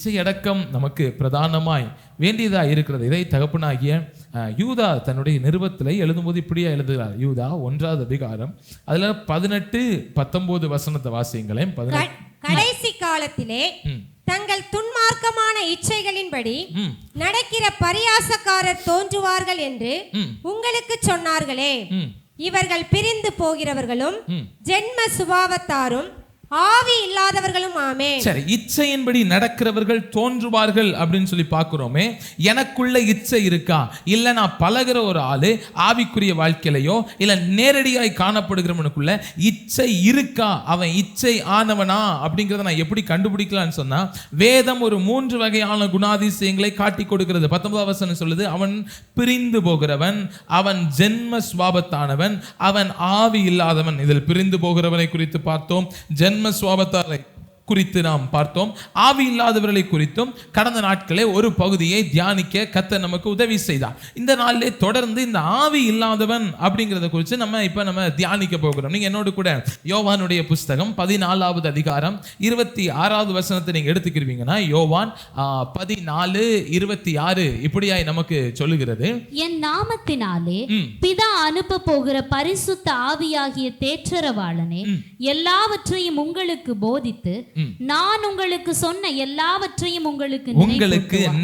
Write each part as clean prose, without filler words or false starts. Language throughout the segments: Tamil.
இச்சை அடக்கம் நமக்கு பிரதானமாய் வேண்டியதா இருக்கிறது. இதை தகப்பனாகிய யூதா தன்னுடைய நிருபத்திலே எழுதும்போது இப்படியா எழுதுகிறார். யூதா 1வது அதிகாரம் அதுல 18-19 வசனத்தை வாசியுங்களேன். கடைசி காலத்திலே தங்கள் துன்மார்க்கமான இச்சைகளின்படி நடக்கிற பரியாசக்காரர் தோன்றுவார்கள் என்று உங்களுக்கு சொன்னார்களே, இவர்கள் பிரிந்து போகிறவர்களும் ஜென்ம சுபாவத்தாரும் ஆவி இல்லாதவர்களும் ஆமே. சரி, இச்சையின்படி நடக்கிறவர்கள் தோன்றுவார்கள் அப்படின்னு சொல்லி பார்க்கிறோமே. எனக்குள்ள இச்சை இருக்கா? இல்ல நான் பழகிற ஒரு ஆளு ஆவிக்குரிய வாழ்க்கையிலையோ இல்ல நேரடியாய் காணப்படுகிறவனுக்குள்ள இச்சை இருக்கா, அவன் இச்சை ஆனவனா அப்படிங்கிறத நான் எப்படி கண்டுபிடிக்கலான்னு சொன்னா, வேதம் ஒரு 3 வகையான குணாதிசயங்களை காட்டி கொடுக்கிறது. 19வது வசனம் சொல்லுது, அவன் பிரிந்து போகிறவன், அவன் ஜென்ம சுபாவத்தானவன், அவன் ஆவி இல்லாதவன். இதில் பிரிந்து போகிறவனை குறித்து பார்த்தோம், ஜென்ம சுபாவத்தாரை குறித்து நாம் பார்த்தோம், ஆவி இல்லாதவர்களை குறித்தும் கடந்த நாட்களே ஒரு பகுதியை தியானிக்க கர்த்தர் நமக்கு உதவி செய்தார். இந்த நாளிலே தொடர்ந்து இந்த ஆவி இல்லாதவன் அப்படிங்கிறத குறித்து நம்ம தியானிக்க போகிறோம். நீங்க என்னோடு கூட யோவானுடைய புஸ்தகம் 14வது அதிகாரம் 26வது வசனத்தை நீங்க எடுத்துக்கிறீங்கன்னா, யோவான் 14:26 இப்படியாய் நமக்கு சொல்லுகிறது, என் நாமத்தினாலே பிதா அனுப்ப போகிற பரிசுத்த ஆவியாகிய தேற்றரவாளனே எல்லாவற்றையும் உங்களுக்கு போதித்து நான் உங்களுக்கு சொன்ன எல்லாவற்றையும் உங்களுக்கு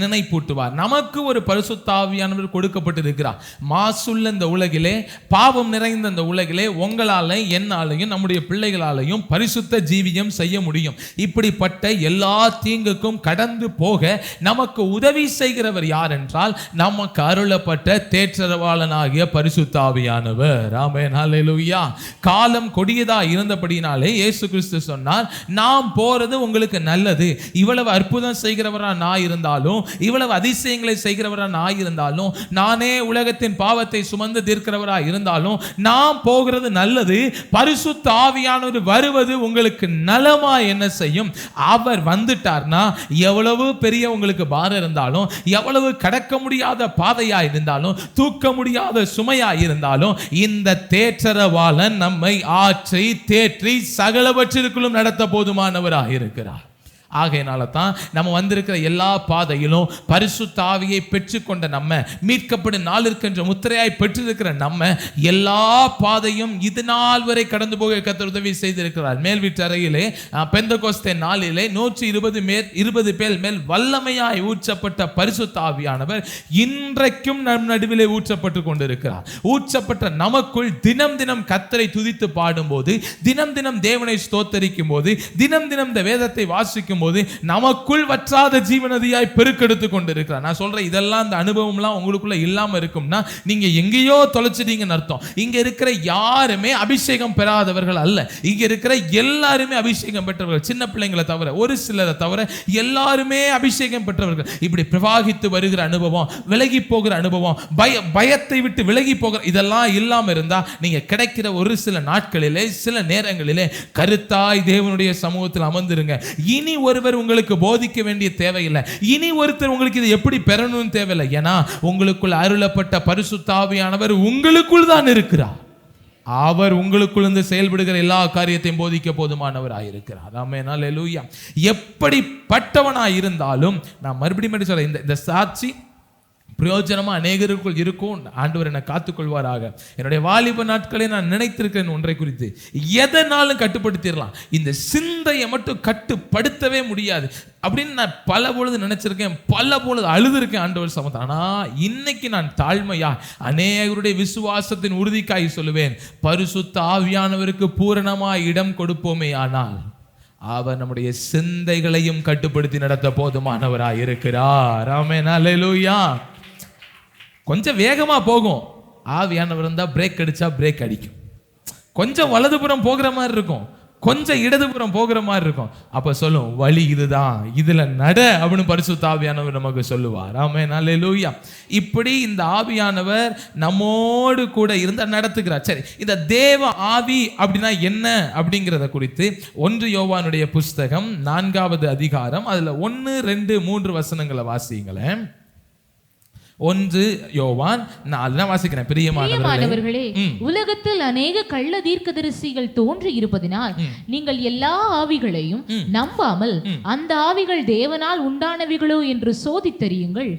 நினைப்பூட்டுவார். நமக்கு ஒரு பரிசுத்த ஆவியானவர் கொடுக்கப்பட்டிருக்கிறார். மாசுள்ள இந்த உலகிலே, பாவம் நிறைந்த இந்த உலகிலே உங்களால என்னாலையும் நம்முடைய பிள்ளைகளாலையும் பரிசுத்த ஜீவியம் செய்ய முடியும். இப்படிப்பட்ட எல்லா தீங்குக்கும் கடந்து போக நமக்கு உதவி செய்கிறவர் யார் என்றால், நமக்கு அருளப்பட்ட தேற்றரவாளனாகிய பரிசுத்த ஆவியானவர். ஆமென், ஹல்லேலூயா. காலம் கொடியதா இருந்தபடினாலே இயேசு கிறிஸ்து சொன்னார், நாம் போறது உங்களுக்கு நல்லது. இவ்வளவு அற்புதம் செய்கிறவரா நான் இருந்தாலும், இவ்வளவு அதிசயங்களை செய்கிறவரா நான் இருந்தாலும், நானே உலகத்தின் பாவத்தை சுமந்து தீர்க்கிறவரா இருந்தாலும், நான் போகிறது நல்லது. பரிசுத்த ஆவியானவர் வருவது உங்களுக்கு நலமா என்ன செய்யும்? அவர் வந்துட்டார்னா எவ்வளவு பெரிய உங்களுக்கு பாரம் இருந்தாலும், எவ்வளவு கடக்க முடியாத பாதையா இருந்தாலும், தூக்க முடியாத சுமையா இருந்தாலும், இந்த தேற்றரவாளன் நம்மை ஆற்றி தேற்றி சகலவற்றிற்குள்ளும் நடத்த போதுமானவராக இருக்கிறார். ஆகையினால தான் நம்ம வந்திருக்கிற எல்லா பாதையிலும் பரிசுத்த ஆவியை பெற்றுக்கொண்ட நம்ம, மீட்கப்படும் நாளிற்கென்ற முத்திரையாய் பெற்றிருக்கிற நம்ம, எல்லா பாதையும் இது நாள் வரை கடந்து போக கர்த்தர் உதவி செய்திருக்கிறார். மேல் வீட்டு அறையிலே பெந்தெகோஸ்தே நாளிலே 120 பேர் மேல் வல்லமையாய் ஊற்றப்பட்ட பரிசுத்த ஆவியானவர் இன்றைக்கும் நம் நடுவிலே ஊற்றப்பட்டு கொண்டிருக்கிறார். ஊற்றப்பட்ட நமக்குள் தினம் தினம் கர்த்தரை துதித்து பாடும்போது, தினம் தினம் தேவனை ஸ்தோத்தரிக்கும் போது, தினம் தினம் இந்த வேதத்தை வாசிக்கும் போது நமக்குள் வற்றாத ஜீவநதியாய் பெருக்கெடுத்து கொண்டிருக்கிறார். நான் சொல்றேன், இதெல்லாம் இந்த அனுபவம்லாம் உங்களுக்குள்ள இல்லாம இருக்கும்னா நீங்க எங்கேயோ தொலைச்சிட்டீங்கன்னு அர்த்தம். இங்க இருக்கிற யாருமே அபிஷேகம் பெறாதவர்கள் அல்ல. இங்க இருக்கிற எல்லாருமே அபிஷேகம் பெற்றவர்கள். சின்ன பிள்ளைங்களை தவிர, ஒரு சிலரை தவிர எல்லாருமே அபிஷேகம் பெற்றவர்கள். இப்படி பிரவாகித்து வருகிற அனுபவம், விலகி போகிற அனுபவம், பயத்தை விட்டு விலகி போகிற இதெல்லாம் இல்லாம இருந்தா நீங்க கிடைக்கிற ஒரு சில நாட்களிலே, சில நேரங்களிலே கருத்தாய் தேவனுடைய சமூகத்தில் அமர்ந்திருங்க. இனி ஒருவர் உங்களுக்கு போதிக்க வேண்டிய தேவையில்லை. இனி ஒருத்தர் உங்களுக்கு இதை எப்படி பெறணும்னு தேவையில்லை. ஏன்னா உங்களுக்குள் அருளப்பட்ட பரிசுத்த ஆவியானவர் உங்களுக்குள் தான் இருக்கிறார். அவர் உங்களுக்குள் இருந்து செயல்படுகிற எல்லா காரியத்தையும் போதிக்க போதுமானவராக இருக்கிறார். ஆமென், ஹல்லேலூயா. எப்படிப்பட்டவனாய் இருந்தாலும், நான் மறுபடியும் சொல்றேன், இந்த சாட்சி பிரயோஜனமா அநேகருக்குள் இருக்கும். ஆண்டவர் என்னை காத்துக்கொள்வாராக. என்னுடைய வாலிப நாட்களை நான் நினைத்திருக்கிறேன் ஒன்றை குறித்து, எதனாலும் கட்டுப்படுத்திடலாம், இந்த சிந்தையை மட்டும் கட்டுப்படுத்தவே முடியாது அப்படின்னு நான் பல பொழுது நினைச்சிருக்கேன், பல பொழுது அழுதுருக்கேன் ஆண்டவர் சமூகத்தில். ஆனா இன்னைக்கு நான் தாழ்மையா அநேகருடைய விசுவாசத்தின் உறுதிக்காய் சொல்லுவேன், பரிசுத்த ஆவியானவருக்கு பூரணமாய் இடம் கொடுப்போமே ஆனால் அவர் நம்முடைய சிந்தைகளையும் கட்டுப்படுத்தி நடத்த போதுமானவராய் இருக்கிறார். ஆமென், ஹல்லேலூயா. கொஞ்சம் வேகமா போகும், ஆவியானவர் இருந்தா பிரேக் அடிச்சா பிரேக் அடிக்கும். கொஞ்சம் வலதுபுறம் போகிற மாதிரி இருக்கும், கொஞ்சம் இடதுபுறம் போகிற மாதிரி இருக்கும். அப்ப சொல்லும், வழி இதுதான், இதுல நட அப்படின்னு பரிசுத்த ஆவியானவர் நமக்கு சொல்லுவார். ஆமென், ஹல்லேலூயா. இப்படி இந்த ஆவியானவர் நம்மோடு கூட இருந்து நடத்துகிறார். சரி, இந்த தேவ ஆவி அப்படின்னா என்ன அப்படிங்கிறத குறித்து 1 யோவானுடைய புஸ்தகம் 4வது அதிகாரம் அதுல 1, 2, 3 வசனங்களை வாசிங்களேன். 1 யோவான் 4 நான் வாசிக்கிறேன். பிரியமானவர்களே, உலகத்தில் அநேக கள்ள தீர்க்கதரிசிகள் தோன்றி இருப்பதினால் நீங்கள் எல்லா ஆவிகளையும் நம்பாமல் அந்த ஆவிகள் தேவனால் உண்டானவைகளோ என்று சோதித்தறியுங்கள்.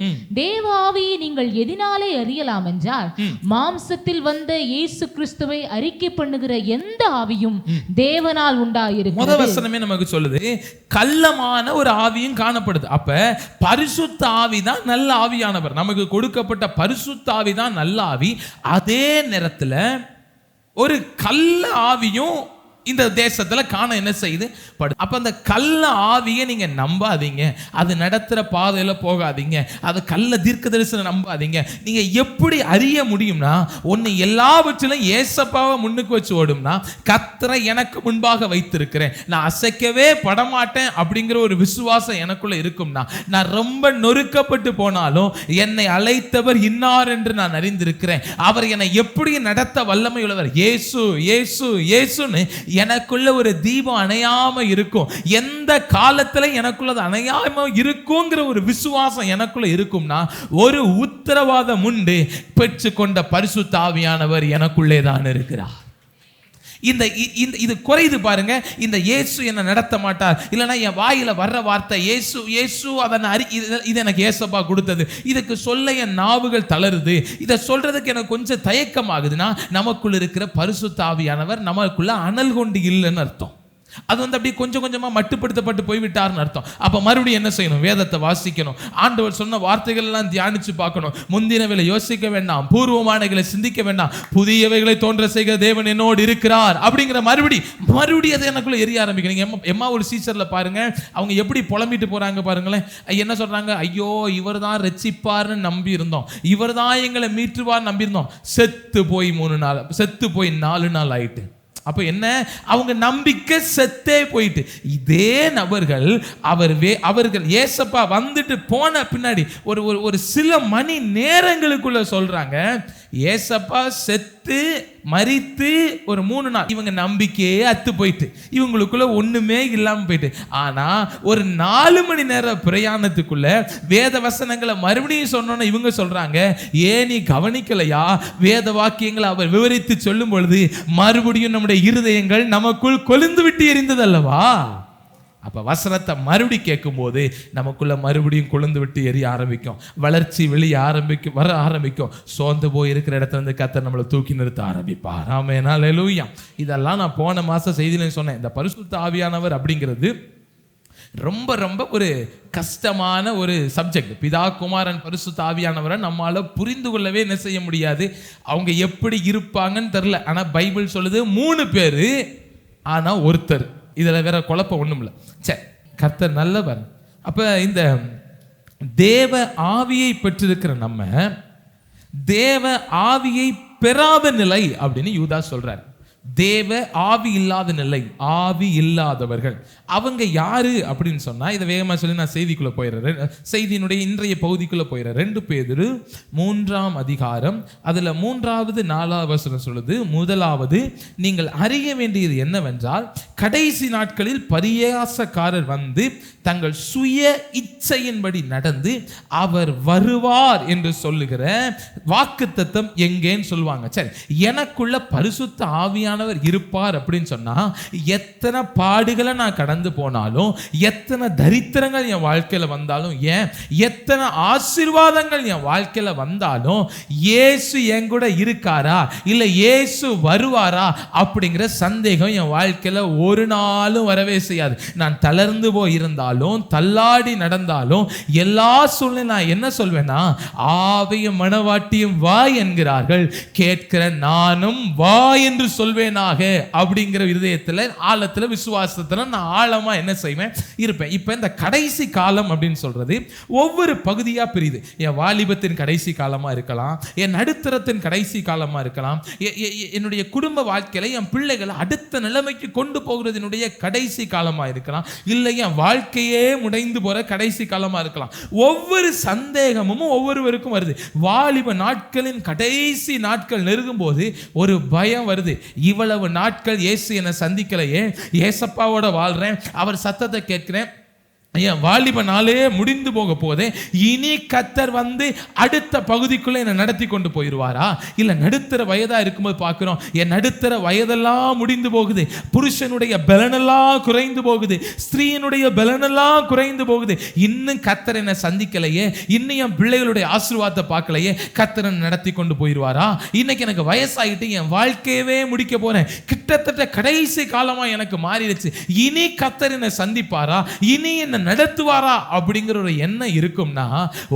தேவ ஆவியை நீங்கள் எதினாலே அறியலாம் என்றால், மாம்சத்தில் வந்த இயேசு கிறிஸ்துவை அறிக்கை பண்ணுகிற எந்த ஆவியும் தேவனால் உண்டாயிருக்கும். முதல் வசனமே நமக்கு சொல்லுது, கள்ளமான ஒரு ஆவியும் காணப்படுது. அப்ப பரிசுத்த ஆவி தான் நல்ல ஆவியானவர். நமக்கு கொடுக்கப்பட்ட பரிசுத்த ஆவி தான் நல்ல ஆவி. அதே நேரத்தில் ஒரு கள்ள ஆவியும் இந்த தேசத்துல காண என்ன செய்யுது? அப்ப அந்த கள்ள ஆவியை நீங்க நம்பாதீங்க. அது நடத்துற பாதையில போகாதீங்க. அது கள்ள தீர்க்கதரிசனம் நம்பாதீங்க. நீங்க எப்படி அறிய முடியும்னா, ஒன்னு எல்லாவற்றிலும் ஏசப்பாவை முன்னுக்கு வச்சு ஓடும்னா, கர்த்தரை எனக்கு முன்பாக வைத்திருக்கிறேன், நான் அசைக்கவே படமாட்டேன் அப்படிங்கிற ஒரு விசுவாசம் எனக்குள்ள இருக்கும்னா, நான் ரொம்ப நொறுக்கப்பட்டு போனாலும் என்னை அழைத்தவர் இன்னார் என்று நான் அறிந்திருக்கிறேன், அவர் என்னை எப்படி நடத்த வல்லமை உள்ளவர், இயேசு இயேசு இயேசுன்னு எனக்குள்ள ஒரு தீபம் அணையாம இருக்கும். எந்த காலத்துல எனக்குள்ள அணையாம இருக்குங்கிற ஒரு விசுவாசம் எனக்குள்ள இருக்கும்னா, ஒரு உத்தரவாதம் உண்டு, பெற்றுக்கொண்ட பரிசுத்த ஆவியானவர் எனக்குள்ளே தான் இருக்கிறார். இது குறையுது பாருங்க. இந்த இயேசு என்ன நடத்த மாட்டார், இல்லைன்னா என் வாயில வர்ற வார்த்தை இயேசு இயேசு, இது எனக்கு ஏசப்பா கொடுத்தது, இதுக்கு சொல்ல என் நாவுகள் தளருது, இதை சொல்றதுக்கு எனக்கு கொஞ்சம் தயக்கம் ஆகுதுன்னா, நமக்குள்ள இருக்கிற பரிசுத்த ஆவியானவர் நமக்குள்ள அனல் கொண்டு இல்லைன்னு அர்த்தம். அது அப்படி கொஞ்சம் கொஞ்சமா மட்டுப்படுத்தப்பட்டு போய்விட்டார்னு அர்த்தம். அப்ப மறுபடியும் என்ன செய்யணும்? வேதத்தை வாசிக்கணும், ஆண்டவர் சொன்ன வார்த்தைகள் எல்லாம் தியானிச்சு பார்க்கணும், முந்தினவைகளை யோசிக்க வேண்டாம், பூர்வமானவைகளை சிந்திக்க வேண்டாம், புதியவைகளை தோன்ற செய்கிற தேவன் என்னோடு இருக்கிறார் அப்படிங்கிற மறுபடியும் அதை எனக்குள்ள எரிய ஆரம்பிக்கணும். எம்மா ஒரு சீசர்ல பாருங்க, அவங்க எப்படி புலம்பிட்டு போறாங்க பாருங்களேன். என்ன சொல்றாங்க? ஐயோ, இவர் தான் ரட்சிப்பார்னு நம்பி இருந்தோம், இவர் தான் எங்களை மீட்டுவார் நம்பி இருந்தோம், செத்து போய் 4 நாள் ஆயிட்டு. அப்ப என்ன? அவங்க நம்பிக்கை செத்தே போயிட்டு. இதே நபர்கள் அவர்கள் ஏசப்பா வந்துட்டு போன பின்னாடி ஒரு சில மணி நேரங்களுக்குள்ள சொல்றாங்க, ஏசப்பா செத்து மரித்து ஒரு 3 நாள், இவங்க நம்பிக்கையே அத்து போயிட்டு, இவங்களுக்குள்ள ஒண்ணுமே இல்லாம போயிட்டு. ஆனா ஒரு 4 மணி நேர பிரயாணத்துக்குள்ள வேத வசனங்களை மறுபடியும் சொன்னோன்னு இவங்க சொல்றாங்க, ஏன் நீ கவனிக்கலையா? வேத வாக்கியங்களை அவர் விவரித்து சொல்லும் பொழுது மறுபடியும் நம்முடைய இருதயங்கள் நமக்குள் கொழுந்து விட்டு எரிந்தது அல்லவா? அப்ப வசனத்தை மறுபடி கேட்கும் போது நமக்குள்ள மறுபடியும் கொழுந்து விட்டு எரிய ஆரம்பிக்கும், வளர்ச்சி வெளியே வர ஆரம்பிக்கும், சோர்ந்து போய் இருக்கிற இடத்துல இருந்து கர்த்தர் நம்மளை தூக்கி நிறுத்த ஆரம்பிப்பார். ஆமென், அல்லேலூயா. இதெல்லாம் நான் போன மாசம் செய்தியில சொன்னேன். இந்த பரிசுத்த ஆவியானவர் அப்படிங்கிறது ரொம்ப ரொம்ப ஒரு கஷ்டமான ஒரு சப்ஜெக்ட். பிதா குமாரன் பரிசுத்த ஆவியானவரை நம்மால புரிந்து கொள்ளவே என்ன செய்ய முடியாது. அவங்க எப்படி இருப்பாங்கன்னு தெரியல. ஆனா பைபிள் சொல்லுது 3 பேரு, ஆனா ஒருத்தர். இதுல வேற குழப்பம் ஒண்ணும் இல்லை. சரி, கர்த்தர் நல்லவர். அப்ப இந்த தேவ ஆவியை பெற்றிருக்கிற நம்ம தேவ ஆவியை பெறாத நிலை அப்படின்னு யூதா சொல்றார். தேவ ஆவி இல்லாத நிலை, ஆவி இல்லாதவர்கள் அவங்க யாரு அப்படின்னு சொன்னா, இதை வேகமா சொல்லி நான் செய்திக்குள்ள போயிடுறேன், செய்தியினுடைய இன்றைய பகுதிக்குள்ள போயிடுறேன். 2 பேதுரு 3ஆம் அதிகாரம், அதுல 3வது 4வது வசனம் சொல்லுது, முதலாவது நீங்கள் அறிய வேண்டியது என்னவென்றால், கடைசி நாட்களில் பரியாசக்காரர் வந்து தங்கள் சுய இச்சையின்படி நடந்து அவர் வருவார் என்று சொல்லுகிற வாக்குத்தத்தம் எங்கேன்னு சொல்லுவாங்க. சரி, எனக்குள்ள பரிசுத்த ஆவியானவர் இருப்பார் அப்படின்னு சொன்னா, எத்தனை பாடுகளை நான் கடந்து போனாலும், எத்தனை தரித்திரங்கள் என் வாழ்க்கையில வந்தாலும், ஏன் எத்தனை ஆசீர்வாதங்கள் என் வாழ்க்கையில வந்தாலும், இயேசு என் கூட இருக்காரா இல்ல இயேசு வருவாரா அப்படிங்கிற சந்தேகம் என் வாழ்க்கையில ஒரு நாளும் வரவே செய்யாது. நான் தளர்ந்து போய் இருந்தாலும், தள்ளாடி நடந்தாலும், எல்லா சூழ்நிலை நான் என்ன சொல்வேன்னா, ஆவியும் மனவாட்டியும் வா என்கிறார்கள், கேட்கிற நானும் வா என்று சொல்வேனாக அப்படிங்கிற இதயத்துல ஆழத்துல விசுவாசத்துல நான் ஆழமா என்ன செய்வேன் இருப்பேன். இப்ப இந்த கடைசி காலம் அப்படின்னு சொல்றது ஒவ்வொரு பகுதியா பிரியுது. என் வாலிபத்தின் கடைசி காலமா இருக்கலாம், என் நடுத்தரத்தின் கடைசி காலமா இருக்கலாம், என்னுடைய குடும்ப வாழ்க்கையில என் பிள்ளைகளை அடுத்த நிலைமைக்கு கொண்டு போகிறதுனுடைய கடைசி காலமா இருக்கலாம், இல்லை என் வாழ்க்கையே முடைந்து போற கடைசி காலமா இருக்கலாம். ஒவ்வொரு சந்தேகமும் ஒவ்வொருவருக்கும் வருது. வாலிப நாட்களின் கடைசி நாட்கள் நெருங்கும் போது ஒரு பயம் வருது. இவ்வளவு நாட்கள் இயேசு என்னை சந்திக்கலையே, ஏசப்பாவோட வாழ்றேன், அவர் சத்தத்தை கேட்கிறேன், என் வாலிப நாளே முடிந்து போக போதே, இனி கர்த்தர் அடுத்த பகுதிக்குள்ள என்னை நடத்தி கொண்டு போயிடுவாரா? இல்ல நடுத்தர வயதா இருக்கும்போது பார்க்கிறோம், என் நடுத்தர வயதெல்லாம் முடிந்து போகுது, புருஷனுடைய பலனெல்லாம் குறைந்து போகுது, ஸ்திரீனுடைய பலனெல்லாம் குறைந்து போகுது, இன்னும் கர்த்தர் என்னை சந்திக்கலையே, இன்னும் என் பிள்ளைகளுடைய ஆசீர்வாதத்தை பார்க்கலையே, கர்த்தர் என்னை நடத்தி கொண்டு போயிடுவாரா? இன்னைக்கு எனக்கு வயசாகிட்டு என் வாழ்க்கையவே முடிக்க போறேன், கிட்டத்தட்ட கடைசி காலமா எனக்கு மாறிடுச்சு, இனி கர்த்தர் என்னை சந்திப்பாரா, இனி என்ன நடத்துவாரா அப்படிங்கிற ஒரு எண்ணம் இருக்கும்னா,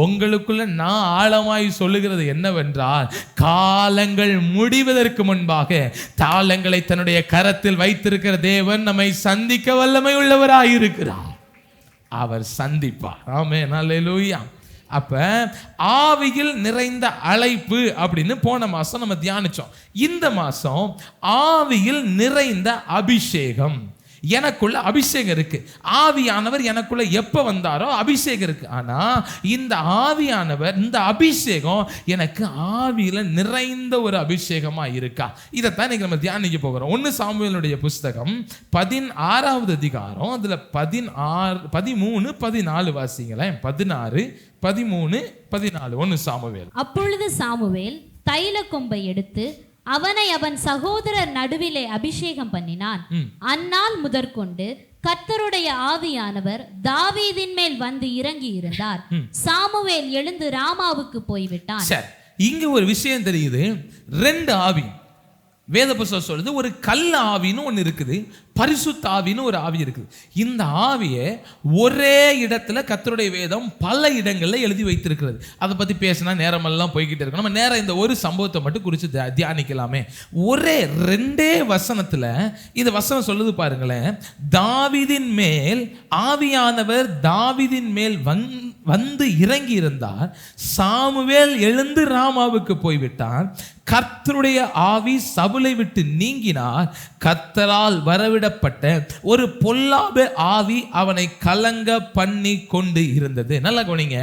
உங்களுக்குள்ள நான் ஆழமாய் சொல்லுகிறது என்னவென்றால், காலங்கள் முடிவதற்கு முன்பாக தாளங்களை தன்னுடைய கரத்தில் வைத்திருக்கிற தேவன் நம்மை சந்திக்க வல்லமை உள்ளவராய் இருக்கிறார். அவர் சந்திப்பார். ஆமென், அல்லேலூயா. அப்ப ஆவியில் நிறைந்த அழைப்பு அப்படின்னு போன மாசம் நம்ம தியானிச்சோம். இந்த மாசம் ஆவியில் நிறைந்த அபிஷேகம். எனக்குள்ள அபிஷேகம் இருக்கு, ஆவியானவர் எனக்குள்ள எப்ப வந்தாரோ அபிஷேகம் இருக்கு. ஆனா இந்த ஆவியானவர், இந்த அபிஷேகம் எனக்கு ஆவியில நிறைந்த ஒரு அபிஷேகமா இருக்கா? இதைத்தான் இன்னைக்கு நம்ம தியானிக்க போகிறோம். 1 சாமுவேலுடைய புஸ்தகம் 16வது அதிகாரம், அதுல 16, 13, 14 வாசிங்களேன். 16, 13, 14. 1 சாமுவேல். அப்பொழுது சாமுவேல் தைல கொம்பை எடுத்து அவனை அவன் சகோதரர் நடுவிலே அபிஷேகம் பண்ணினான். அந்நாள் முதற்கொண்டு கர்த்தருடைய ஆவியானவர் தாவீதின் மேல் வந்து இறங்கி இருந்தார். சாமுவேல் எழுந்து ராமாவுக்கு போய்விட்டான். இங்க ஒரு விஷயம் தெரியுது. 2 ஆவி வேத புத்தகம் சொல்லுது. ஒரு கல் ஆவின்னு ஒன்று இருக்குது, பரிசுத்த ஆவின்னு ஒரு ஆவி இருக்குது. இந்த ஆவியை ஒரே இடத்துல கர்த்தருடைய வேதம் பல இடங்களில் எழுதி வைத்திருக்கிறது. அதை பற்றி பேசினா நேரமெல்லாம் போய்கிட்டு இருக்கு. நம்ம நேரம் இந்த ஒரு சம்பவத்தை மட்டும் குறித்து தியானிக்கலாமே. ஒரே 2 வசனத்தில் இந்த வசனம் சொல்லுது பாருங்களேன். தாவீதின் மேல் ஆவியானவர் தாவீதின் மேல் வந்து இறங்கி இருந்தார். சாமுவேல் எழுந்து ராமாவுக்கு போய்விட்டான். கர்த்தருடைய ஆவி சவுலை விட்டு நீங்கினார். கர்த்தரால் வரவிடப்பட்ட ஒரு பொல்லாத ஆவி அவனை கலங்க பண்ணி கொண்டு இருந்தது. நல்லா கவனிங்க.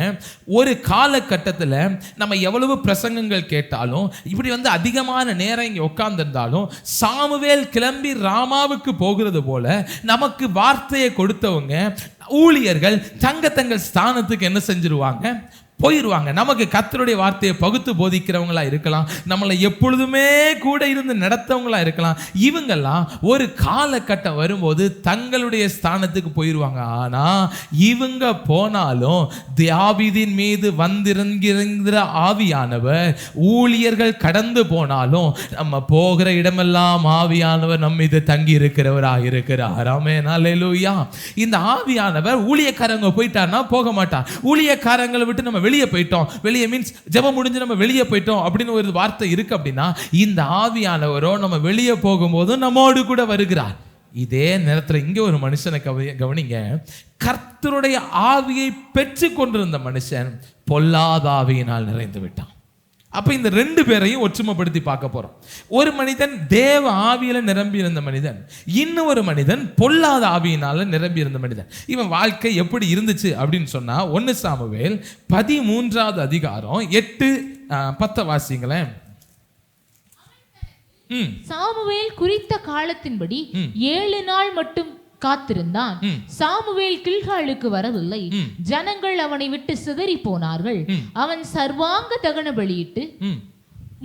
ஒரு காலகட்டத்தில் நம்ம எவ்வளவு பிரசங்கங்கள் கேட்டாலும், இப்படி அதிகமான நேரம் இங்கே உட்கார்ந்திருந்தாலும், சாமுவேல் கிளம்பி ராமாவுக்கு போகிறது போல நமக்கு வார்த்தையை கொடுத்தவங்க ஊழியர்கள் தங்கள் ஸ்தானத்துக்கு என்ன செஞ்சிருவாங்க? போயிடுவாங்க. நமக்கு கர்த்தருடைய வார்த்தையை பகுத்து போதிக்கிறவங்களா இருக்கலாம், நம்மளை எப்பொழுதுமே கூட இருந்து நடத்தவங்களா இருக்கலாம். இவங்கெல்லாம் ஒரு காலகட்டம் வரும்போது தங்களுடைய ஸ்தானத்துக்கு போயிடுவாங்க. ஆனா இவங்க போனாலும் தாவீதின் மீது வந்திருக்கிற ஆவியானவர், ஊழியர்கள் கடந்து போனாலும் நம்ம போகிற இடமெல்லாம் ஆவியானவர் நம்ம மீது தங்கி இருக்கிறவராக இருக்கிறார். ஆமென், அல்லேலூயா. இந்த ஆவியானவர் ஊழியக்காரங்க போயிட்டார்னா போக மாட்டார். ஊழியக்காரங்களை விட்டு நம்ம வெளியே போயிட்டோம், வெளியே மீன்ஸ் ஜெபம் முடிஞ்சு நம்ம வெளியே போயிட்டோம் அப்படின்னு ஒரு வார்த்தை இருக்கு. அப்படின்னா இந்த ஆவியானவரோ நம்ம வெளியே போகும்போது நம்மோடு கூட வருகிறார். இதே நேரத்தில் இங்கே ஒரு மனுஷனை கவனிங்க. கர்த்தருடைய ஆவியை பெற்று கொண்டிருந்த மனுஷன் பொல்லாத ஆவியினால் நிறைந்து விட்டான். அப்ப இந்த 2 பேரையும் ஒற்றுமைப்படுத்தி பார்க்க போறோம். ஒரு மனிதன் தேவ ஆவியில நிரம்பி இருந்த மனிதன், இன்னொரு மனிதன் பொல்லாத ஆவியினால நிரம்பி இருந்த மனிதன். இவன் வாழ்க்கை எப்படி இருந்துச்சு அப்படின்னு சொன்னா 1 சாமுவேல் 13வது அதிகாரம் 8, 10 வாசிங்களேன். சாமுவேல் குறித்த காலத்தின்படி 7 நாள் மட்டும் காத்திருந்தான். சாமுவேல் கில்காலுக்கு வரவில்லை. ஜனங்கள் அவனை விட்டு சிதறி போனார்கள். அவன் சர்வாங்க தகன பலியிட்டு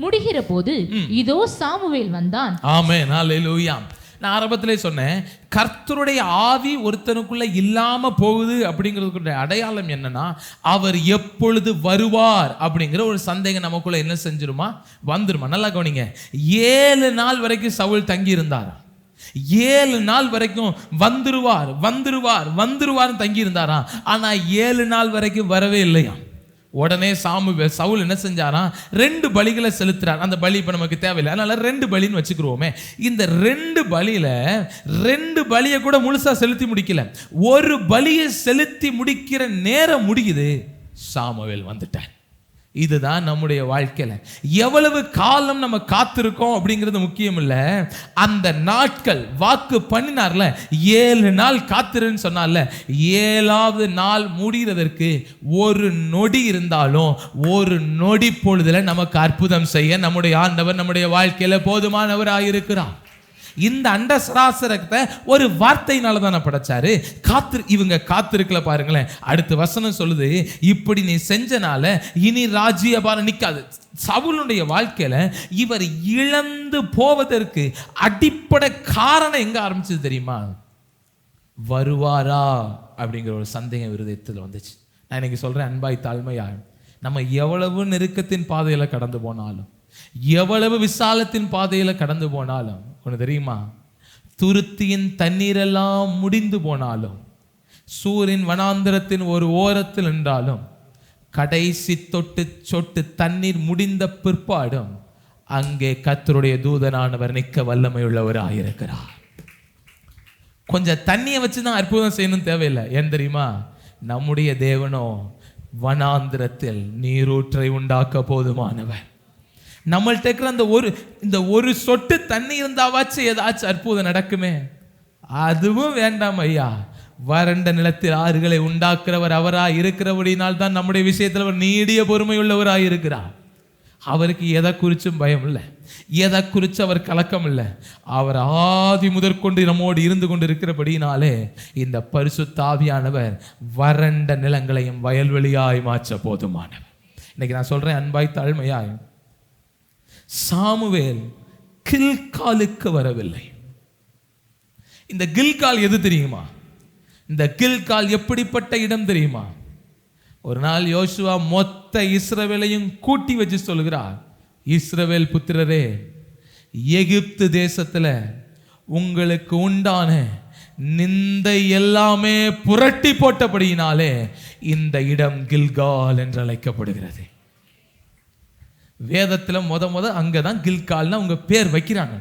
முடிகிற போது இதோ சாமுவேல் வந்தான். ஆமென், அல்லேலூயா. நான் ஆரம்பத்திலே சொன்னேன், கர்த்தருடைய ஆவி ஒருத்தனுக்குள்ள இல்லாம போகுது அப்படிங்கிறதுக்குரிய அடையாளம் என்னன்னா, அவர் எப்பொழுது வருவார் அப்படிங்கிற ஒரு சந்தேகம் நமக்குள்ள என்ன செஞ்சிருமா? வந்துருமா? நல்லா கவனிங்க. 7 நாள் வரைக்கும் சவுல் தங்கி இருந்தார். 7 நாள் வரைக்கும் வந்துருவார் தங்கி இருந்தாரா. ஆனா 7 நாள் வரைக்கும் வரவே இல்லையா. உடனே சவுல் என்ன செஞ்சாராம்? 2 பலிகளை செலுத்துறார். அந்த பலி இப்ப நமக்கு தேவையில்லை, அதனால 2 பலின்னு வச்சுக்கிறோமே. இந்த 2 பலியில 2 பலியை கூட முழுசா செலுத்தி முடிக்கல. ஒரு பலியை செலுத்தி முடிக்கிற நேரம் முடியுது, சாமுவேல் வந்துட்டார். இதுதான் நம்முடைய வாழ்க்கையில எவ்வளவு காலம் நம்ம காத்திருக்கோம் அப்படிங்கிறது முக்கியம் இல்ல. அந்த நாட்கள் வாக்கு பண்ணினார்ல, 7 நாள் காத்திருன்னு சொன்னார்ல, 7வது நாள் முடிகிறதற்கு ஒரு நொடி இருந்தாலும் ஒரு நொடி பொழுதுல நமக்கு அற்புதம் செய்ய நம்முடைய ஆண்டவர் நம்முடைய வாழ்க்கையில போதுமானவராக இருக்கிறார். இந்த அண்ட சராசரத்தை ஒரு வார்த்தையினால தானே படைச்சாரு. இவங்க காத்திருக்கல பாருங்களேன். அடுத்த வசனம் சொல்லுது, இப்படி நீ செஞ்சனால இனி ராஜ்யபாரம் நிக்காது. சவுலுடைய வாழ்க்கையில இவர் இழந்து போவதற்கு அடிப்படை காரணம் எங்க ஆரம்பிச்சது தெரியுமா? வருவாரா அப்படிங்கிற ஒரு சந்தேகம் இருதயத்தில் வந்துச்சு. நான் இன்னைக்கு சொல்றேன், அன்பாய் தாழ்மையா, நம்ம எவ்வளவு நெருக்கத்தின் பாதையில கடந்து போனாலும், எவ்வளவு விசாலத்தின் பாதையில கடந்து போனாலும், ஒன்று தெரியுமா, துருத்தியின் தண்ணீரெல்லாம் முடிந்து போனாலும், சூரின் வனாந்திரத்தின் ஒரு ஓரத்தில் நின்றாலும், கடைசி சொட்டு தண்ணீர் முடிந்த பிற்பாடும் அங்கே கர்த்தருடைய தூதனானவர் நிற்க வல்லமை உள்ளவராயிருக்கிறார். கொஞ்சம் தண்ணியை வச்சுதான் அற்புதம் செய்யணும் தேவையில்லை. ஏன் தெரியுமா? நம்முடைய தேவனோ வனாந்திரத்தில் நீரூற்றை உண்டாக்க போதுமானவர். நம்மள்ட்ட இருக்கிற இந்த ஒரு சொட்டு தண்ணி இருந்தாவாச்சும் ஏதாச்சும் அற்புதம் நடக்குமே. அதுவும் வேண்டாம் ஐயா. வறண்ட நிலத்தில் ஆறுகளை உண்டாக்குறவர் அவராய் இருக்கிறபடினால் தான் நம்முடைய விஷயத்தில் அவர் நீடிய பொறுமை உள்ளவராய் இருக்கிறார். அவருக்கு எதை குறிச்சும் பயம் இல்லை, எதை குறித்து அவர் கலக்கம் இல்லை. அவர் ஆதி முதற்கொண்டு நம்மோடு இருந்து கொண்டு இருக்கிறபடினாலே இந்த பரிசுத்த ஆவியானவர் வறண்ட நிலங்களையும் வயல்வெளியாய் மாற்ற போதுமானவர். இன்னைக்கு நான் சொல்றேன், அன்பாய் தாழ்மையாய், சாமுவேல் கில்காலுக்கு வரவில்லை. இந்த கில்கால் எது தெரியுமா? இந்த கில்கால் எப்படிப்பட்ட இடம் தெரியுமா? ஒரு நாள் யோசுவா மொத்த இஸ்ரவேலையும் கூட்டி வச்சு சொல்கிறார், இஸ்ரவேல் புத்திரரே, எகிப்து தேசத்துல உங்களுக்கு உண்டான நிந்தை எல்லாமே புரட்டி போட்டபடியினாலே இந்த இடம் கில்கால் என்று அழைக்கப்படுகிறது. வேதத்துல முத அங்கதான் கில்கால்னு அவங்க பேர் வைக்கிறாங்க.